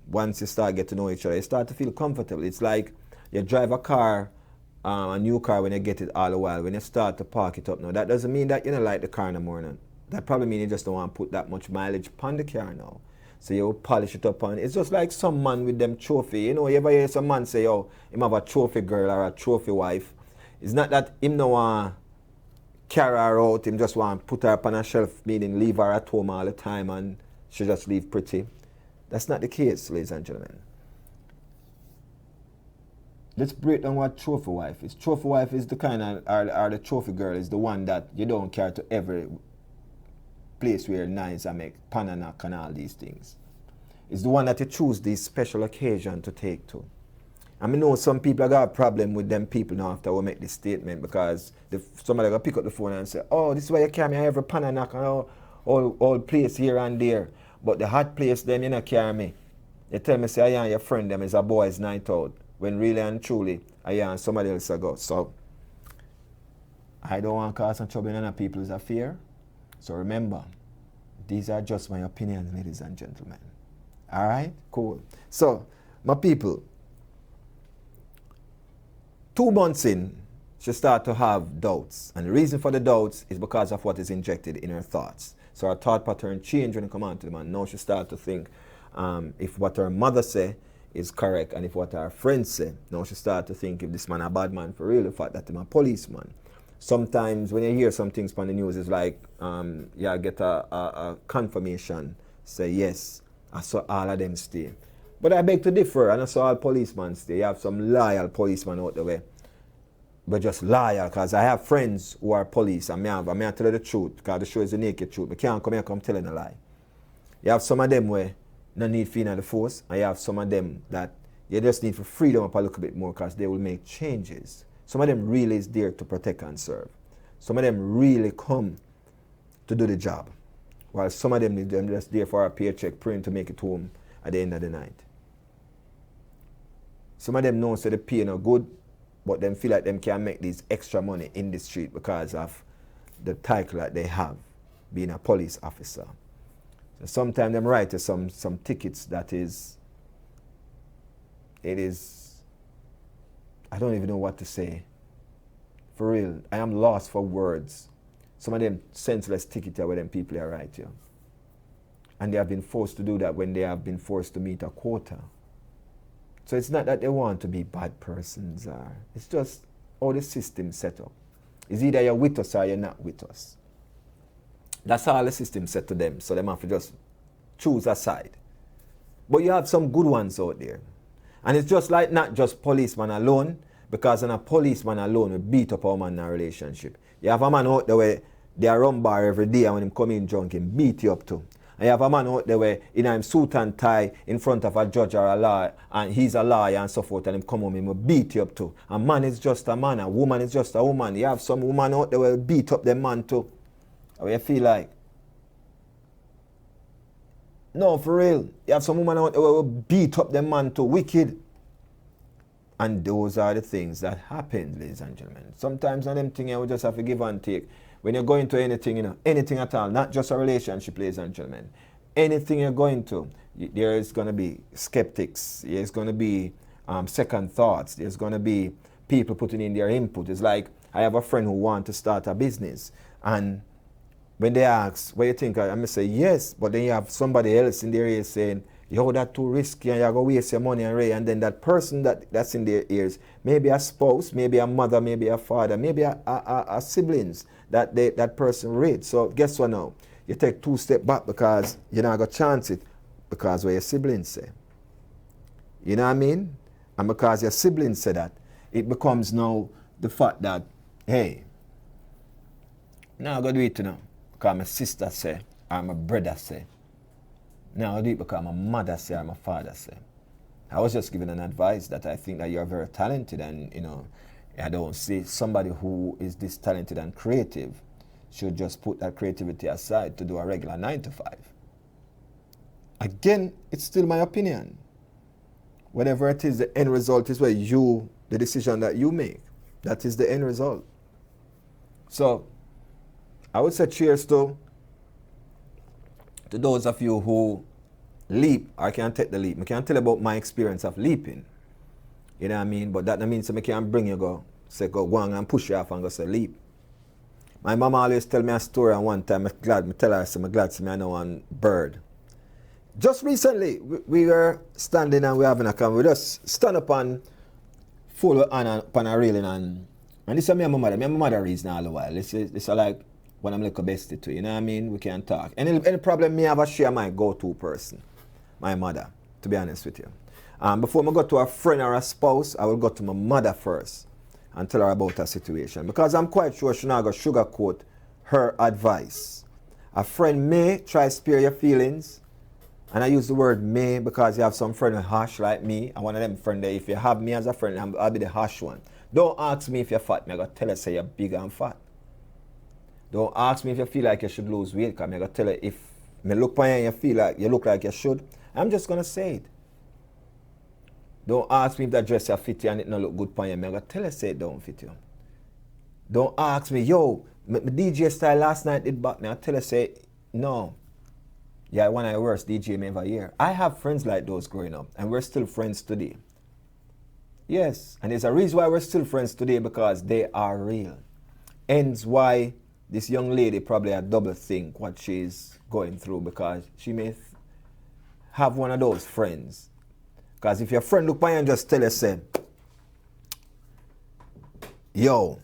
once you start getting to know each other, you start to feel comfortable. It's like you drive a car, a new car, when you get it all the while. When you start to park it up now, that doesn't mean that you don't like the car no more. That probably means you just don't want to put that much mileage upon the car now. So you polish it up on. It's just like some man with them trophy. You know, you ever hear some man say, oh, him have a trophy girl or a trophy wife. It's not that him no want to carry her out, him just want to put her up on a shelf, meaning leave her at home all the time and she just leave pretty. That's not the case, ladies and gentlemen. Let's break down what trophy wife is. Trophy wife is the kind of, or the trophy girl is the one that you don't carry to every place where nice and make pananak and all these things. It's the one that you choose this special occasion to take to. I mean, know some people got a problem with them people now after we make this statement because somebody got pick up the phone and say, oh, this is why you carry me every pananak and all place here and there. But the hot place, them, you not carry me. You tell me, say, I and your friend, them is a boys' night out. When really and truly, I and somebody else go. So, I don't want to cause some trouble in other people's affair. So remember, these are just my opinions, ladies and gentlemen. All right? Cool. So, my people, 2 months in, she start to have doubts. And the reason for the doubts is because of what is injected in her thoughts. So her thought pattern changed when it come on to the man. Now she start to think if what her mother say is correct and if what her friends say. Now she start to think if this man a bad man for real, the fact that he's a policeman. Sometimes when you hear some things on the news, it's like you get a confirmation, say yes, I saw all of them stay. But I beg to differ, and I saw all policemen stay. You have some loyal policemen out the way. But just loyal, because I have friends who are police, and I tell you the truth, because the show is the naked truth. I can't come here come telling a lie. You have some of them where no need for the force, and you have some of them that You just need to free them up a little bit more because they will make changes. Some of them really is there to protect and serve. Some of them really come to do the job. While some of them just there for a paycheck, praying to make it home at the end of the night. Some of them know so the pay no good, but them feel like them can make this extra money in the street because of the title that they have, being a police officer. So sometimes them write some tickets that is, I don't even know what to say. For real, I am lost for words. Some of them senseless tickets where them people are right here. And they have been forced to do that when they have been forced to meet a quota. So it's not that they want to be bad persons. It's just how the system set up. It's either you're with us or you're not with us. That's how the system set to them. So they have to just choose a side. But you have some good ones out there. And it's just like not just policeman alone, because in a policeman alone will beat up a woman in a relationship. You have a man out there where they are run bar every day and when him come in drunk, him beat you up too. And you have a man out there where in a suit and tie in front of a judge or a lawyer, and he's a lawyer and so forth, and him come home, him will beat you up too. A man is just a man, a woman is just a woman. You have some woman out there where beat up them man too. How you feel like? No, for real. You have some woman out there where will beat up them man too. Wicked. And those are the things that happen, ladies and gentlemen. Sometimes on them things you just have to give and take. When you're going to anything, anything at all, not just a relationship, ladies and gentlemen. Anything you're going to, there is going to be skeptics. There's going to be second thoughts. There's going to be people putting in their input. It's like, I have a friend who wants to start a business. And when they ask, what do you think? I'm going to say, yes. But then you have somebody else in their ear saying, yo, that's too risky and you're going to waste your money and then that person that's in their ears, maybe a spouse, maybe a mother, maybe a father, maybe a siblings that person reads. So guess what now? You take 2 steps back because you're not going to chance it because what your siblings say. You know what I mean? And because your siblings say that, it becomes now the fact that, hey, now I'm going to do it now because my sister say or my brother say. Now I do it because my mother say or my father say. I was just giving an advice that I think that you're very talented and, I don't see somebody who is this talented and creative should just put that creativity aside to do a regular 9 to 5. Again, it's still my opinion. Whatever it is, the end result is where the decision that you make. That is the end result. So, I would say cheers to those of you who leap or can take the leap. I can tell you about my experience of leaping. You know what I mean? But that means I can't bring you go on and push you off and go say leap. My mama always tell me a story, and one time I'm glad to see me I know one bird. Just recently, we were standing and we having a conversation. We just stand up and follow on a railing and this is me and my mother. Me and my mother reason all the while. This is like when I'm like a bestie too, you know what I mean? We can talk. Any problem me have a share my go-to person, my mother, to be honest with you. Before I go to a friend or a spouse, I will go to my mother first and tell her about her situation. Because I'm quite sure she's not going to sugarcoat her advice. A friend may try to spare your feelings. And I use the word may because you have some friend who harsh like me. And one of them friends there, if you have me as a friend, I'll be the harsh one. Don't ask me if you're fat. I'm going to tell you say you're big and fat. Don't ask me if you feel like you should lose weight. Because I'm going to tell you if me look by you and you feel like you look like you should. I'm just going to say it. Don't ask me if that dress you fit you and it don't look good for you. I'm going to tell you say it don't fit you. Don't ask me, yo, my DJ style last night did back me. I'll tell you say, no. Yeah, one of the worst DJ me ever hear. I have friends like those growing up, and we're still friends today. Yes, and there's a reason why we're still friends today, because they are real. Hence why this young lady probably a double think what she's going through, because she may have one of those friends. Because if your friend look by you and just tell you, say, yo,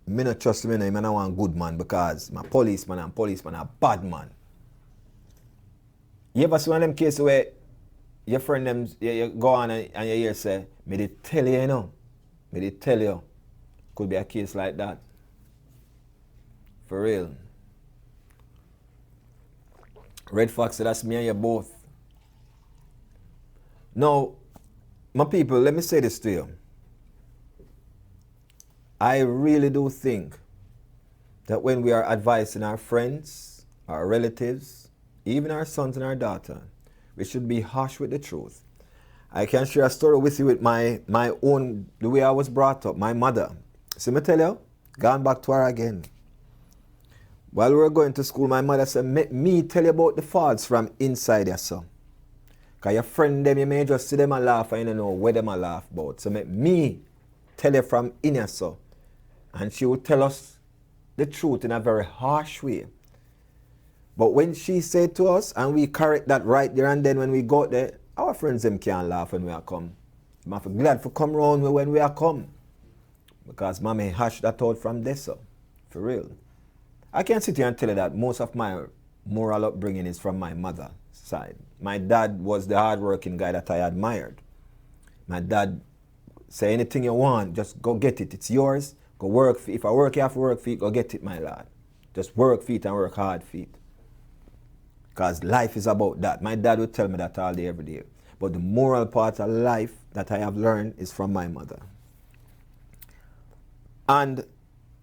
me not trust me, I don't want good man because my policeman are bad man. You ever see one of them cases where your friend them you go on and you hear say, me they tell you, me they tell you. Could be a case like that. For real. Red Fox said that's me and you both. Now, My people, let me say this to you. I really do think that when we are advising our friends, our relatives, even our sons and our daughter, we should be harsh with the truth. I can share a story with you with my own, the way I was brought up, my mother. See me tell you, gone back to her again. While we were going to school, my mother said, me tell you about the faults from inside your son. Because your friend them, you may just see them and laugh and you don't know where them and laugh about. So make me tell you from in your son. And she would tell us the truth in a very harsh way. But when she said to us, and we correct that right there and then when we got there, our friends them can't laugh when we are come. I'm have glad for come round when we are come. Because mommy hashed that out from this, so for real. I can sit here and tell you that most of my moral upbringing is from my mother's side. My dad was the hardworking guy that I admired. My dad say anything you want, just go get it. It's yours. Go work for it. If I work, you have to work for it. Go get it, my lad. Just work for it and work hard for it. Because life is about that. My dad would tell me that all day, every day. But the moral part of life that I have learned is from my mother. And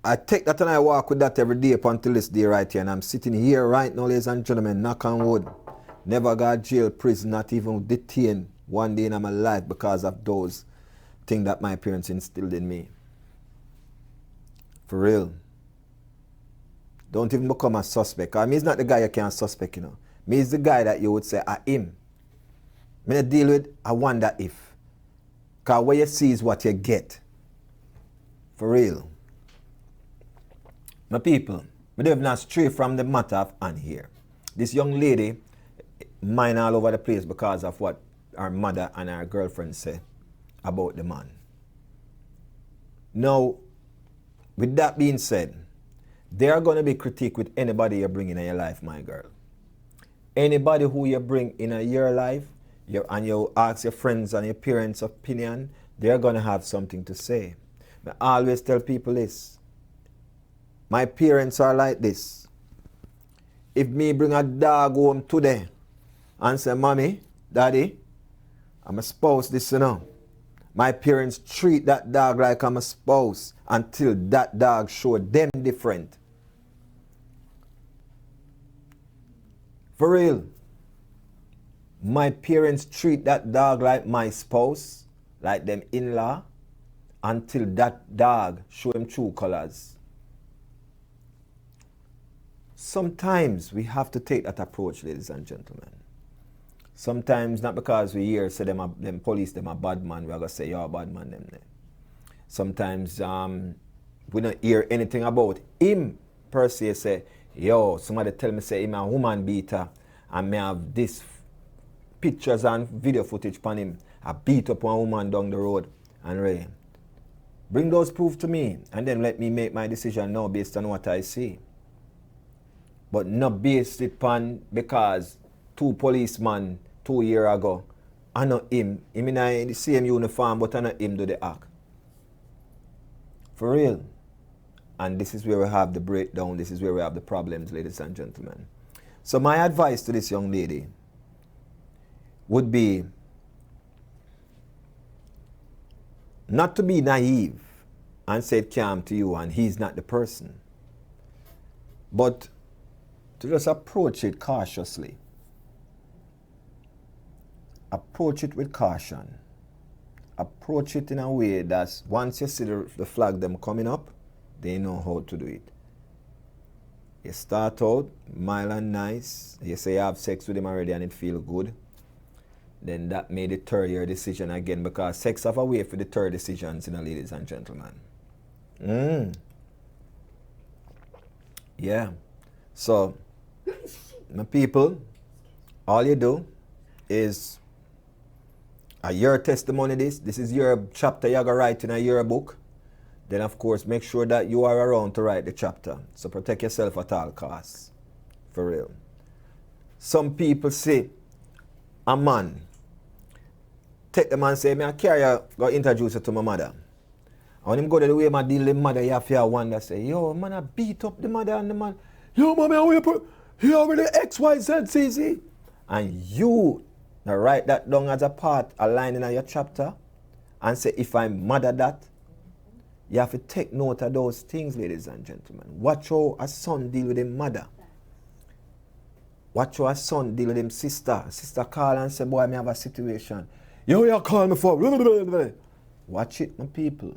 I take that and I walk with that every day up until this day right here. And I'm sitting here right now, ladies and gentlemen, knock on wood. Never got jail, prison, not even detained one day in my life because of those things that my parents instilled in me. For real. Don't even become a suspect. I mean, he's not the guy you can suspect, you know. Me is the guy that you would say, him. Me deal with, I wonder if. Because what you see is what you get. For real. My people, we don't not stray from the matter of hand here. This young lady, mine all over the place because of what her mother and her girlfriend say about the man. Now, with that being said, there are going to be critique with anybody you bring in your life, my girl. Anybody who you bring in your life, and you ask your friends and your parents' opinion, they're going to have something to say. I always tell people this. My parents are like this. If me bring a dog home today and say, Mommy, Daddy, I'm a spouse, this, you know. My parents treat that dog like I'm a spouse until that dog show them different. For real. My parents treat that dog like my spouse, like them in-law, until that dog show them true colors. Sometimes we have to take that approach, ladies and gentlemen. Sometimes not because we hear say them police them a bad man, we are gonna say you're a bad man them there. Sometimes we don't hear anything about him per se say, yo, somebody tell me say him a woman beater and me have this pictures and video footage on him. I beat up one woman down the road and rain. Bring those proof to me and then let me make my decision now based on what I see. But not based it on because 2 policemen 2 years ago, I know him in the same uniform, but I know him do the act. For real. And this is where we have the breakdown, this is where we have the problems, ladies and gentlemen. So my advice to this young lady would be not to be naive and say it came to you and he's not the person, but to just approach it cautiously. Approach it with caution. Approach it in a way that once you see the flag them coming up, they know how to do it. You start out mild and nice. You say you have sex with him already and it feels good. Then that may deter your decision again because sex have a way for deter decisions, ladies and gentlemen. Yeah. So, my people, all you do is your testimony this is your chapter you're going to write in your book. Then of course make sure that you are around to write the chapter. So protect yourself at all costs. For real. Some people say, a man, take the man and say, I carry you, go introduce you to my mother. And when him go to the way I deal with the mother, you have to wonder, say, yo, man, I beat up the mother and the man. Yo, mommy, how you put, he already XYZ, CZ. And you Now write that down as a part, a line in your chapter, and say, if I'm mad at that, you have to take note of those things, ladies and gentlemen. Watch how a son deal with his mother. Watch how a son deal with his sister. Sister call and say, boy, I have a situation. You call me for... Watch it, my people.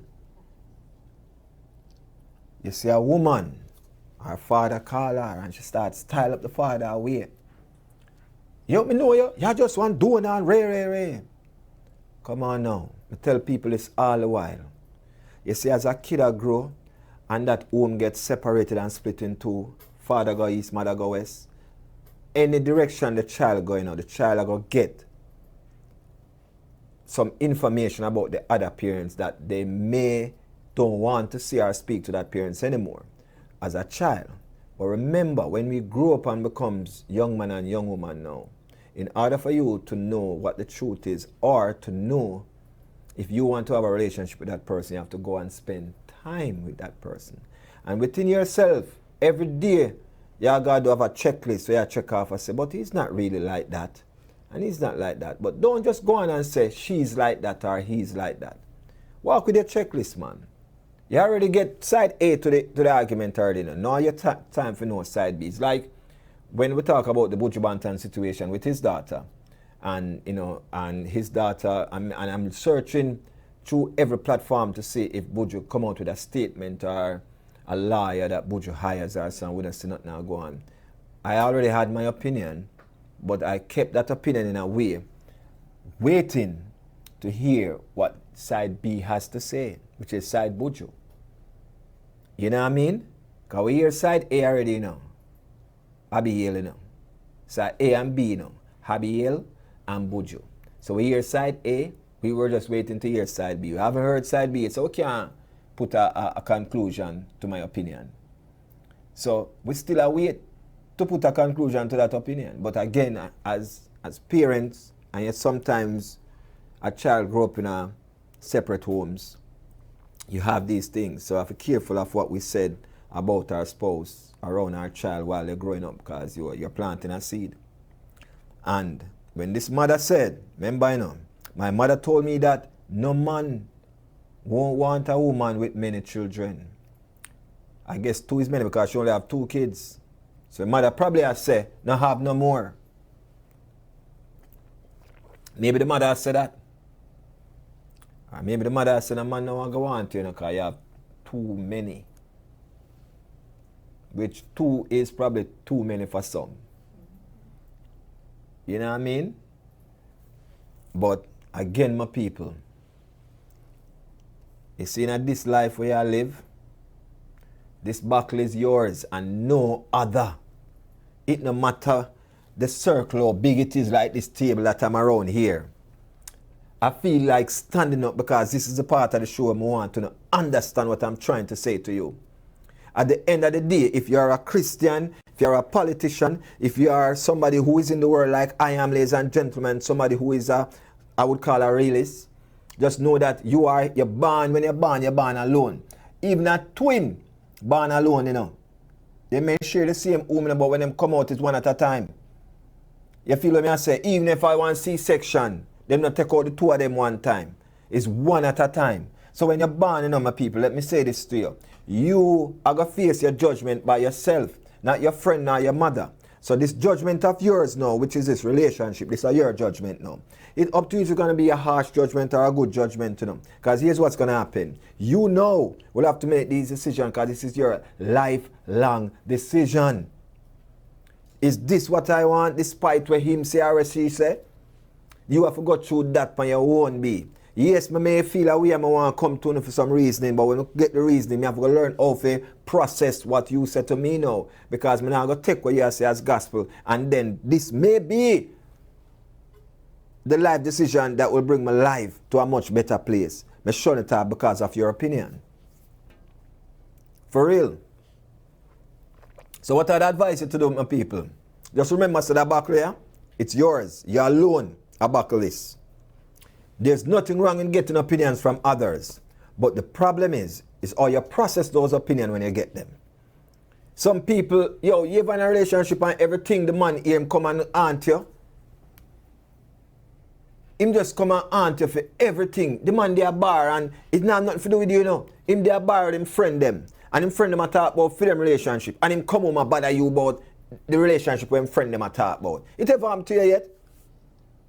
You see a woman, her father call her and she starts style up the father away. You me know you just want doing and ray. Come on now. I tell people this all the while. You see, as a kid I grow and that home gets separated and split in two, father go east, mother go west. Any direction the child go, the child go get some information about the other parents that they don't want to see or speak to that parents anymore as a child. But remember, when we grow up and becomes young man and young woman now, in order for you to know what the truth is or to know if you want to have a relationship with that person, you have to go and spend time with that person. And within yourself, every day, you got to have a checklist where you check off and say, but he's not really like that. And he's not like that. But don't just go on and say, she's like that or he's like that. Walk with your checklist, man. You already get side A to the argument already. Now your time for no side B. It's like when we talk about the Buju Banton situation with his daughter. And his daughter, and I'm searching through every platform to see if Buju come out with a statement or a lawyer that Buju hires or something. We don't see nothing now go on. I already had my opinion, but I kept that opinion in a way, waiting to hear what side B has to say, which is side Buju. You know what I mean? Because we hear side A already, Abiel, Side A and B, Abiel and Buju. So we hear side A, we were just waiting to hear side B. We haven't heard side B, so we can't put a conclusion to my opinion. So we still await to put a conclusion to that opinion. But again, as parents, and yet sometimes a child grow up in a separate homes, you have these things. So I have to be careful of what we said about our spouse around our child while they're growing up, because you're planting a seed. And when this mother said, remember, my mother told me that no man won't want a woman with many children. I guess 2 is many because she only have 2 kids. So the mother probably has said, no have no more. Maybe the mother has said that. Or maybe the mother has said, a man no want to want you, because you have too many. Which 2 is probably too many for some. You know what I mean? But again, my people, you see, in this life where you live, this buckle is yours and no other. It no matter the circle how big it is, like this table that I'm around here. I feel like standing up because this is the part of the show I want to understand what I'm trying to say to you. At the end of the day, if you're a Christian, if you're a politician, if you are somebody who is in the world like I am, ladies and gentlemen, somebody who is I would call a realist, just know that you're born alone. Even a twin born alone, They may share the same woman, but when them come out, it's one at a time. You feel what I say? Even if I want C-section, them not take out the 2 of them one time. It's one at a time. So when you're born, my people, let me say this to you. You are going to face your judgment by yourself, not your friend, nor your mother. So this judgment of yours now, which is this relationship, this is your judgment now. It's up to you if it's going to be a harsh judgment or a good judgment to them. Because here's what's going to happen. You will have to make these decisions because this is your lifelong decision. Is this what I want, despite what him say or she say? You have to go through that for your own be. Yes, I may feel a way I want to come to you for some reasoning, but when you get the reasoning, I have to learn how to process what you said to me now. Because I'm not going to take what you say as gospel. And then this may be the life decision that will bring my life to a much better place. I'm sure it because of your opinion. For real. So what I'd advise you to do, my people, just remember, so that buckle here, it's yours. You're alone, a buckle is. There's nothing wrong in getting opinions from others. But the problem is how you process those opinions when you get them. Some people, you have in a relationship and everything the man here come and aunt you. him just come and aunt you for everything. The man they a bar and it's not nothing to do with you, you know. Him they a bar him friend them. And him friend them a talk about for them relationship. And him come home and bother you about the relationship when him friend them a talk about. It ever happened to you yet?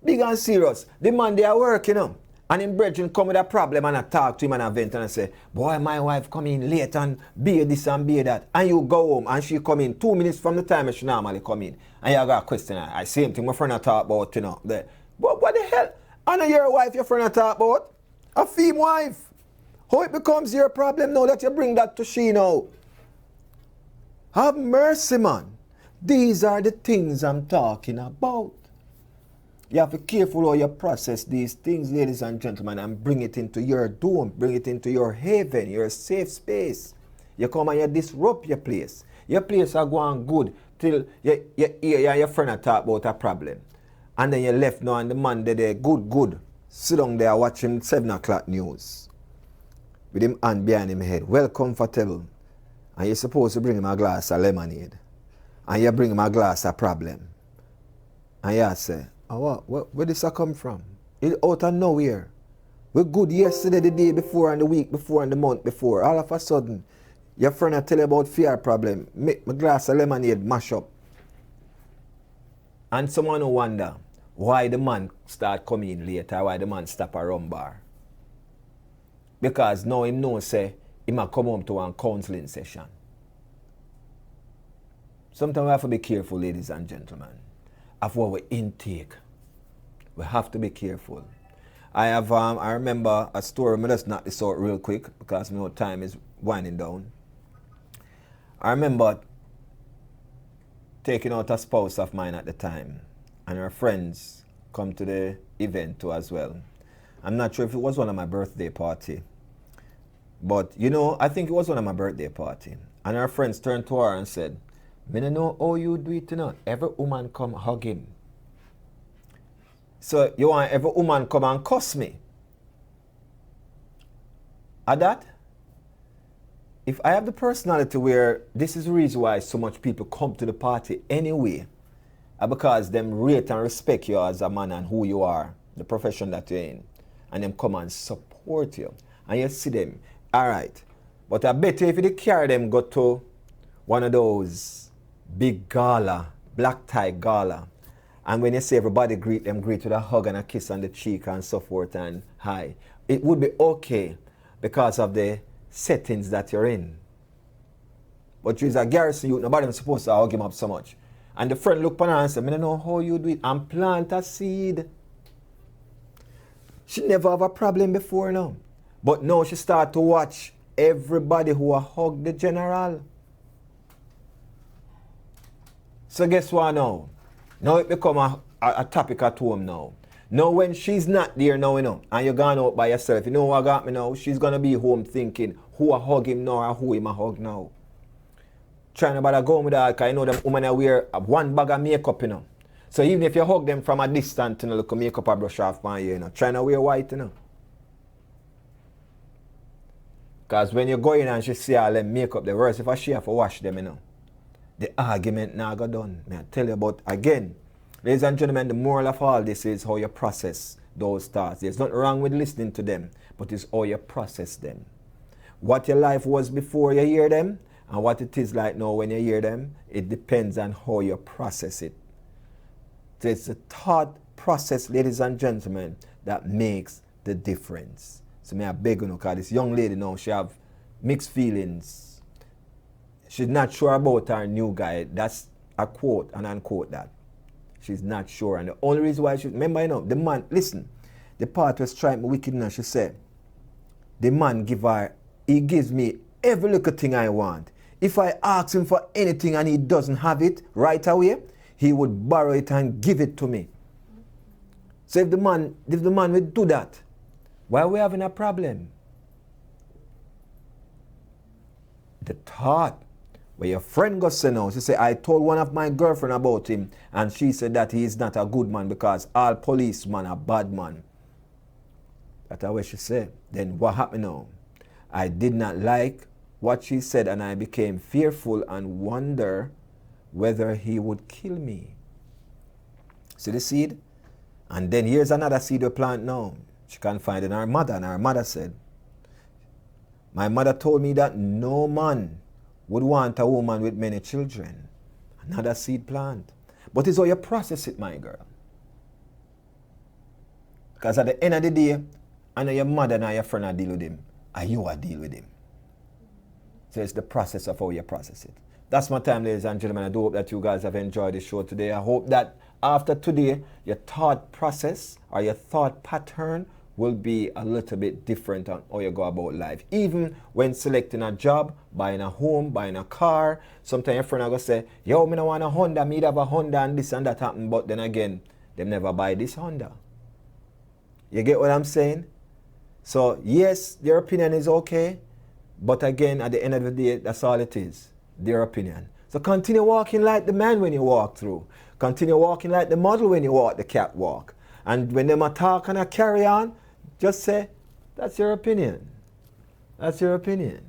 Big and serious. The man they are working, you know. And him brethren come with a problem and I talk to him and I vent and I say, boy, my wife come in late and be this and be that. And you go home and she come in 2 minutes from the time she normally come in. And you got a question. I same thing my friend I talk about, you know. But what the hell? I know your wife your friend I talk about. A female wife. How it becomes your problem now that you bring that to she now? Have mercy, man. These are the things I'm talking about. You have to be careful how you process these things, ladies and gentlemen, and bring it into your dome, bring it into your haven, your safe space. You come and you disrupt your place. Your place are going good till you hear your friend talk about a problem. And then you left now and the man there, good. Sit down there watching 7 o'clock news. With him hand behind him head, well comfortable. And you're supposed to bring him a glass of lemonade. And you bring him a glass of problem. And you say, oh, where this come from? It out of nowhere. We're good yesterday, the day before, and the week before, and the month before. All of a sudden, your friend will tell you about fear problem. Make my glass of lemonade mash up. And someone will wonder why the man start coming in later, why the man stop a rum bar. Because now him know say he might come home to one counseling session. Sometimes we have to be careful, ladies and gentlemen, of what we intake. We have to be careful. I remember a story, I'm just knock this out real quick because time is winding down. I remember taking out a spouse of mine at the time, and her friends come to the event too as well. I'm not sure if it was one of my birthday party, but I think it was one of my birthday party. And her friends turned to her and said, "Me don't know how you do it, Every woman come hug him. So you want every woman come and cuss me?" At that, if I have the personality where this is the reason why so much people come to the party anyway, because them rate and respect you as a man and who you are, the profession that you're in, and them come and support you, and you see them, all right. But I bet you if you carry them go to one of those big gala, black tie gala, and when you say everybody greet with a hug and a kiss on the cheek and so forth and hi, it would be okay because of the settings that you're in. But you're a garrison youth, nobody's supposed to hug him up so much. And the friend look upon her and say, "I don't know how you do it," and plant a seed. She never have a problem before now. But now she start to watch everybody who hug the general. So guess what now? Now it become a topic at home now. Now when she's not there now, and you're gone out by yourself, you know what got me now? She's going to be home thinking who I hug him now or who him I hug now. Trying to bother go home with that, because them women wear one bag of makeup, So even if you hug them from a distance, look at makeup a brush off my ear, Trying to wear white, Because when you go in and she see all them makeup, the worst if she have to wash them, The argument now got done. May I tell you about, again, ladies and gentlemen, the moral of all this is how you process those thoughts. There's nothing wrong with listening to them, but it's how you process them. What your life was before you hear them, and what it is like now when you hear them, it depends on how you process it. So it's the thought process, ladies and gentlemen, that makes the difference. So may I beg you, because this young lady now, she have mixed feelings. She's not sure about her new guy. That's a quote and unquote that. She's not sure. And the only reason why remember, the man, listen, the part was trying me wicked enough, she said, the man he gives me every little thing I want. If I ask him for anything and he doesn't have it right away, he would borrow it and give it to me. So if the man would do that, why are we having a problem? The thought. Where your friend goes to know, she said, "I told one of my girlfriend about him, and she said that he is not a good man because all policemen are bad man." That's what she said. Then what happened now? I did not like what she said, and I became fearful and wonder whether he would kill me. See the seed? And then here's another seed we plant now. She can't find it in her mother, and her mother said, my mother told me that no man would want a woman with many children. Another seed plant. But it's how you process it, my girl. Because at the end of the day, I know your mother and your friend are deal with him, and you are deal with him. So it's the process of how you process it. That's my time, ladies and gentlemen. I do hope that you guys have enjoyed the show today. I hope that after today, your thought process or your thought pattern will be a little bit different on how you go about life. Even when selecting a job, buying a home, buying a car, sometimes your friend are going to say, yo, me don't want a Honda, me have a Honda and this and that happen. But then again, they never buy this Honda. You get what I'm saying? So yes, their opinion is okay. But again, at the end of the day, that's all it is. Their opinion. So continue walking like the man when you walk through. Continue walking like the model when you walk the catwalk. And when them talk and carry on, just say, that's your opinion. That's your opinion.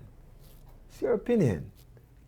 It's your opinion.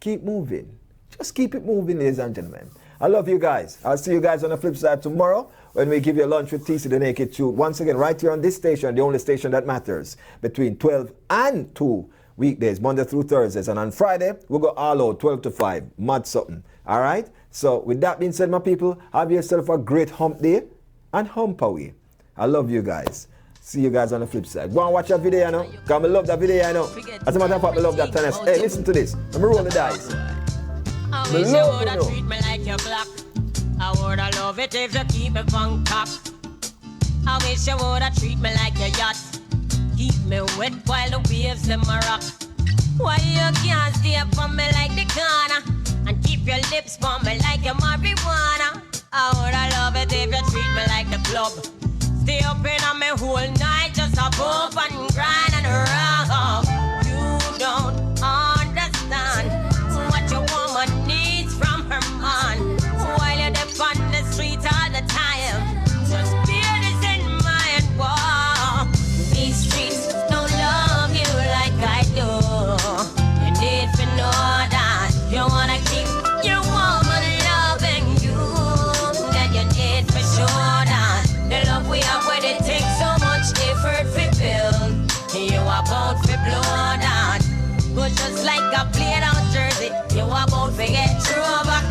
Keep moving. Just keep it moving, ladies and gentlemen. I love you guys. I'll see you guys on the flip side tomorrow when we give you lunch with TC the Naked Truth. Once again, right here on this station, the only station that matters, between 12 and 2 weekdays, Monday through Thursdays. And on Friday, we'll go all out, 12 to 5. Mad something. All right? So with that being said, my people, have yourself a great hump day and hump away. I love you guys. See you guys on the flip side. Go and watch that video, you know. Because I love that video, you know. As a matter of fact, I love that tennis. Hey, listen to this. Let me roll the dice. I wish you woulda treat me like your block. I woulda love it if you keep me from cock. I wish you woulda treat me like your yacht. Keep me wet while the waves in my rock. Why you can't stay up on me like the corner and keep your lips on me like your marijuana? I woulda love it if you treat me like the club. Stay up in on me whole night, just a bump and grind and rock. You don't understand what your woman needs from her man. While you're up on the street all the time, just bear this in mind. Whoa. These streets don't love you like I do. You need to know that you wanna keep your woman loving you. Then you need for sure that the love we have when it takes so much effort to build. You are bound to blow down. But just like a played out jersey, you are bound to get through back.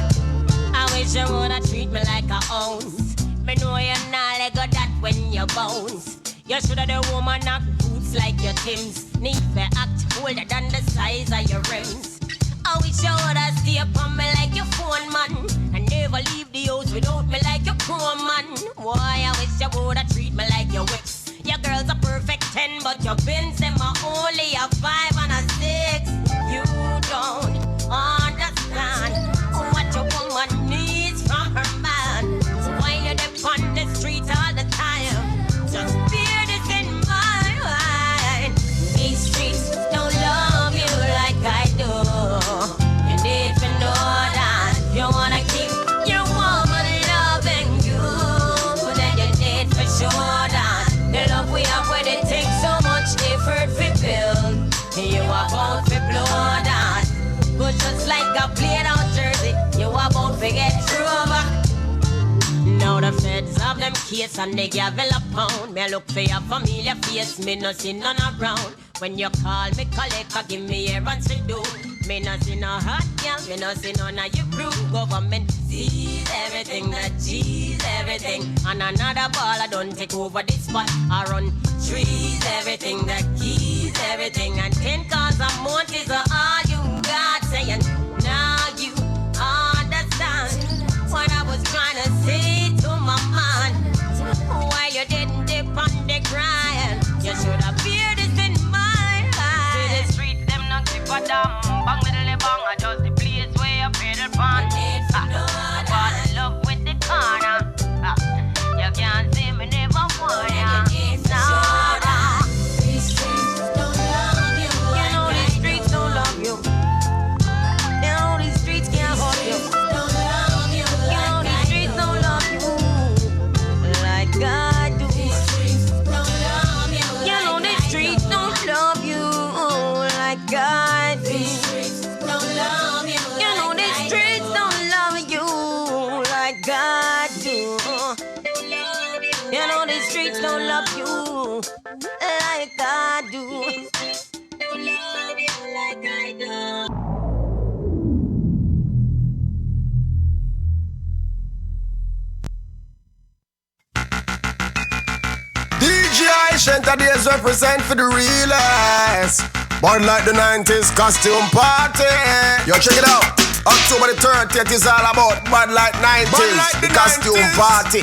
I wish you woulda treat me like a ounce. Me know you're not like that when you bounce. You shoulda the woman knock boots like your Timbs. Need to act older than the size of your rims. I wish you woulda stay up on me like your phone man, and never leave the house without me like your chrome man. Why I wish you woulda treat me like your whips. Your girls are perfect 10, but your bins them are only a 5 and a 6. You don't understand what your woman needs from her man. While you're up on the street all the time, just bear this in mind. These streets don't love you like I do. You need to know that you wanna keep your woman loving you. Then you need for sure that the love we have when it takes so much effort to build. You are bound to blow that. But just like a played out jersey, you are bound to get through back. Now the feds have them case and they gavel a pound. Me look for your familiar face, me no see none around. When you call me collector, give me errands to do. Me no see no hot girl, me no see none of your crew. Government sees everything, that G's everything. And another baller don't take over this spot. I run trees, everything, that keys everything. And 10 cars a month is all you got. Saying, now you understand what I was trying to say to my man. Why you didn't dip on the grind? You should have feared this in mind. See the streets, them not give a damn. Bang middle bang, I just the place where you pedal pan. I fall in love with the corner. You can't see me never want ya. These streets don't love you. You know the streets don't love you. I do. Don't love you like I do. DJ Shenta days represent for the realest. Born like the 90s costume party. Yo, check it out. October the 30th is all about Bad Light 90s, the costume party.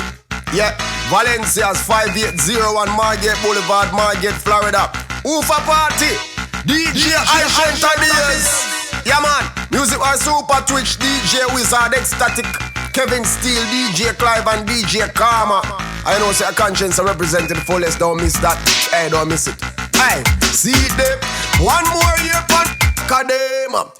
Yeah, Valencia's 5801 Margate Boulevard, Margate, Florida. Ufa party. DJ Shenta days. Yeah, man. Music was Super Twitch, DJ Wizard, Ecstatic, Kevin Steele, DJ Clive, and DJ Karma. I know say a conscience are represented fullest. Don't miss that. Hey, don't miss it. Hey, see them. One more year for Kadema.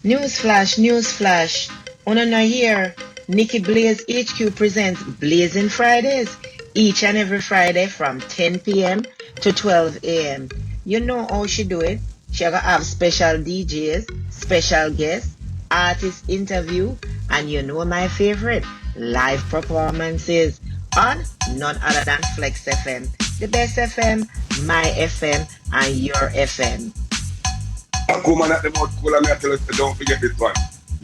Newsflash. On a year, Nikki Blaze HQ presents Blazing Fridays each and every Friday from 10 p.m. to 12 a.m. You know how she do it. She gonna have special DJs, special guests, artist interview, and you know my favorite, live performances on none other than FLEXX FM, the best FM, my FM, and your FM. I come on at the mouth cool and I tell us don't forget this one.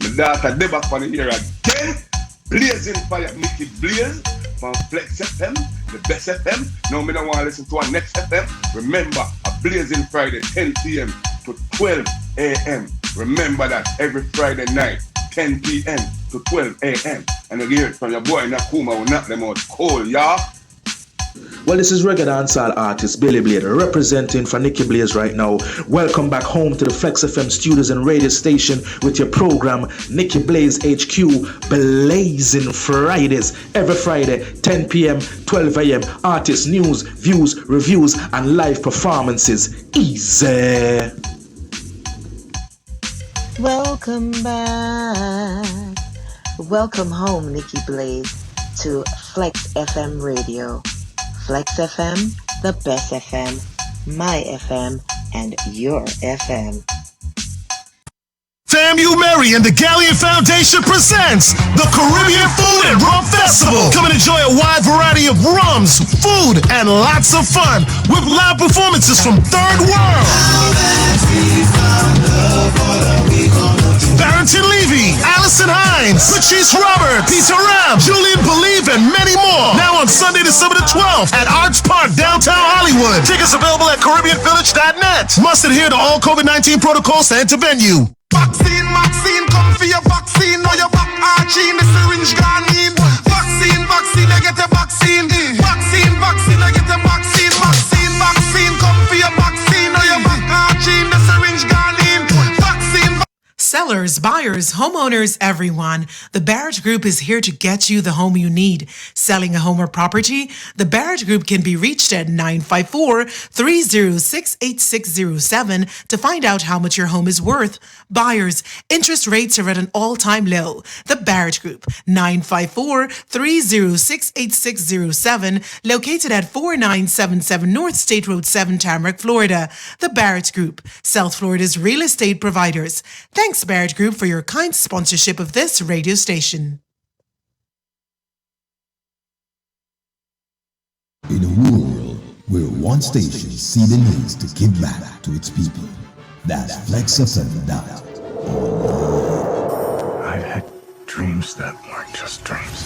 My daughter they back on the here again. Blazing Fire, Nikki Blaze from FLEXX FM, the best FM. Now me don't want to listen to our next FM. Remember, a Blazing Friday, 10 p.m. to 12 a.m. Remember that every Friday night, 10 p.m. to 12 a.m. And you hear it from your boy Nakuma who knock them out cold, y'all. Well, this is reggae dancehall artist Billy Blade representing for Nikki Blaze right now. Welcome back home to the FLEXX FM studios and radio station with your program Nikki Blaze HQ, Blazing Fridays. Every Friday, 10 p.m., 12 a.m. Artist news, views, reviews, and live performances. Easy. Welcome back. Welcome home, Nikki Blaze, to FLEXX FM Radio. FLEXX FM, the best FM, my FM, and your FM. FAMU Mary and the Galleon Foundation presents the Caribbean Food and Rum Festival. Come and enjoy a wide variety of rums, food, and lots of fun with live performances from Third World, Barrington Levy, Allison Hines, Patrice Robert, Peter Ram, Julian Believe, and many more. Now on Sunday, December the 12th at Arch Park, downtown Hollywood. Tickets available at CaribbeanVillage.net. Must adhere to all COVID-19 protocols to enter venue. Vaccine, come for your vaccine. Now your back arching, the syringe gone in. Vaccine, I get a vaccine. Vaccine, I get a vaccine. Vaccine, come for your vaccine. Now your back arching, the syringe gone in. Vaccine. Sellers, buyers, homeowners, everyone, the Barrett Group is here to get you the home you need. Selling a home or property? The Barrett Group can be reached at 954-306-8607 to find out how much your home is worth. Buyers, interest rates are at an all-time low. The Barrett Group, 954-306-8607, located at 4977 North State Road 7, Tamarack, Florida. The Barrett Group, South Florida's real estate providers. Thanks, Barrett Group, for your kind sponsorship of this radio station. In a world where one station sees the needs to give back to its people, that's FLEXX. I had dreams that weren't just dreams.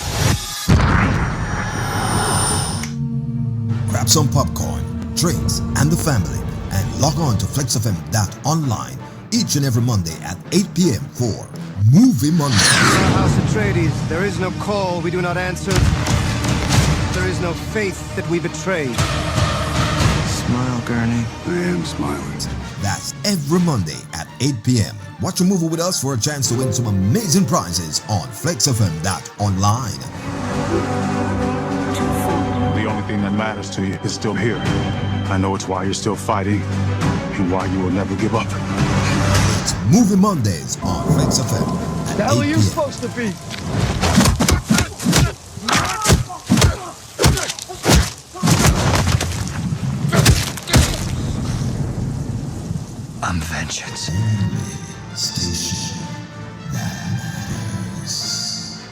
Grab some popcorn, drinks, and the family, and log on to FLEXXFM.online each and every Monday at 8 p.m. for Movie Monday. House Atreides, there is no call we do not answer. There is no faith that we betray. Smile, Gurney. I am smiling. That's every Monday at 8 p.m. Watch a movie with us for a chance to win some amazing prizes on FLEXXFM.online. The only thing that matters to you is still here. I know it's why you're still fighting and why you will never give up. It's Movie Mondays on FLEXXFM at 8 How are you p.m. supposed to be? I'm vengeance. Station that matters.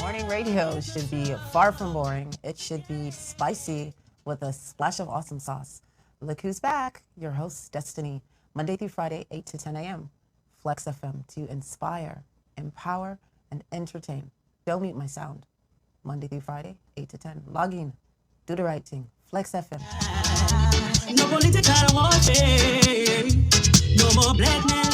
Morning radio show should be far from boring. It should be spicy with a splash of awesome sauce. Look who's back, your host, Destiny, Monday through Friday, 8 to 10 a.m. Flex FM to inspire, empower, and entertain. Don't mute my sound. Monday through Friday, 8 to 10. Log in. Do the right thing. Flex FM. No political warfare. No more black men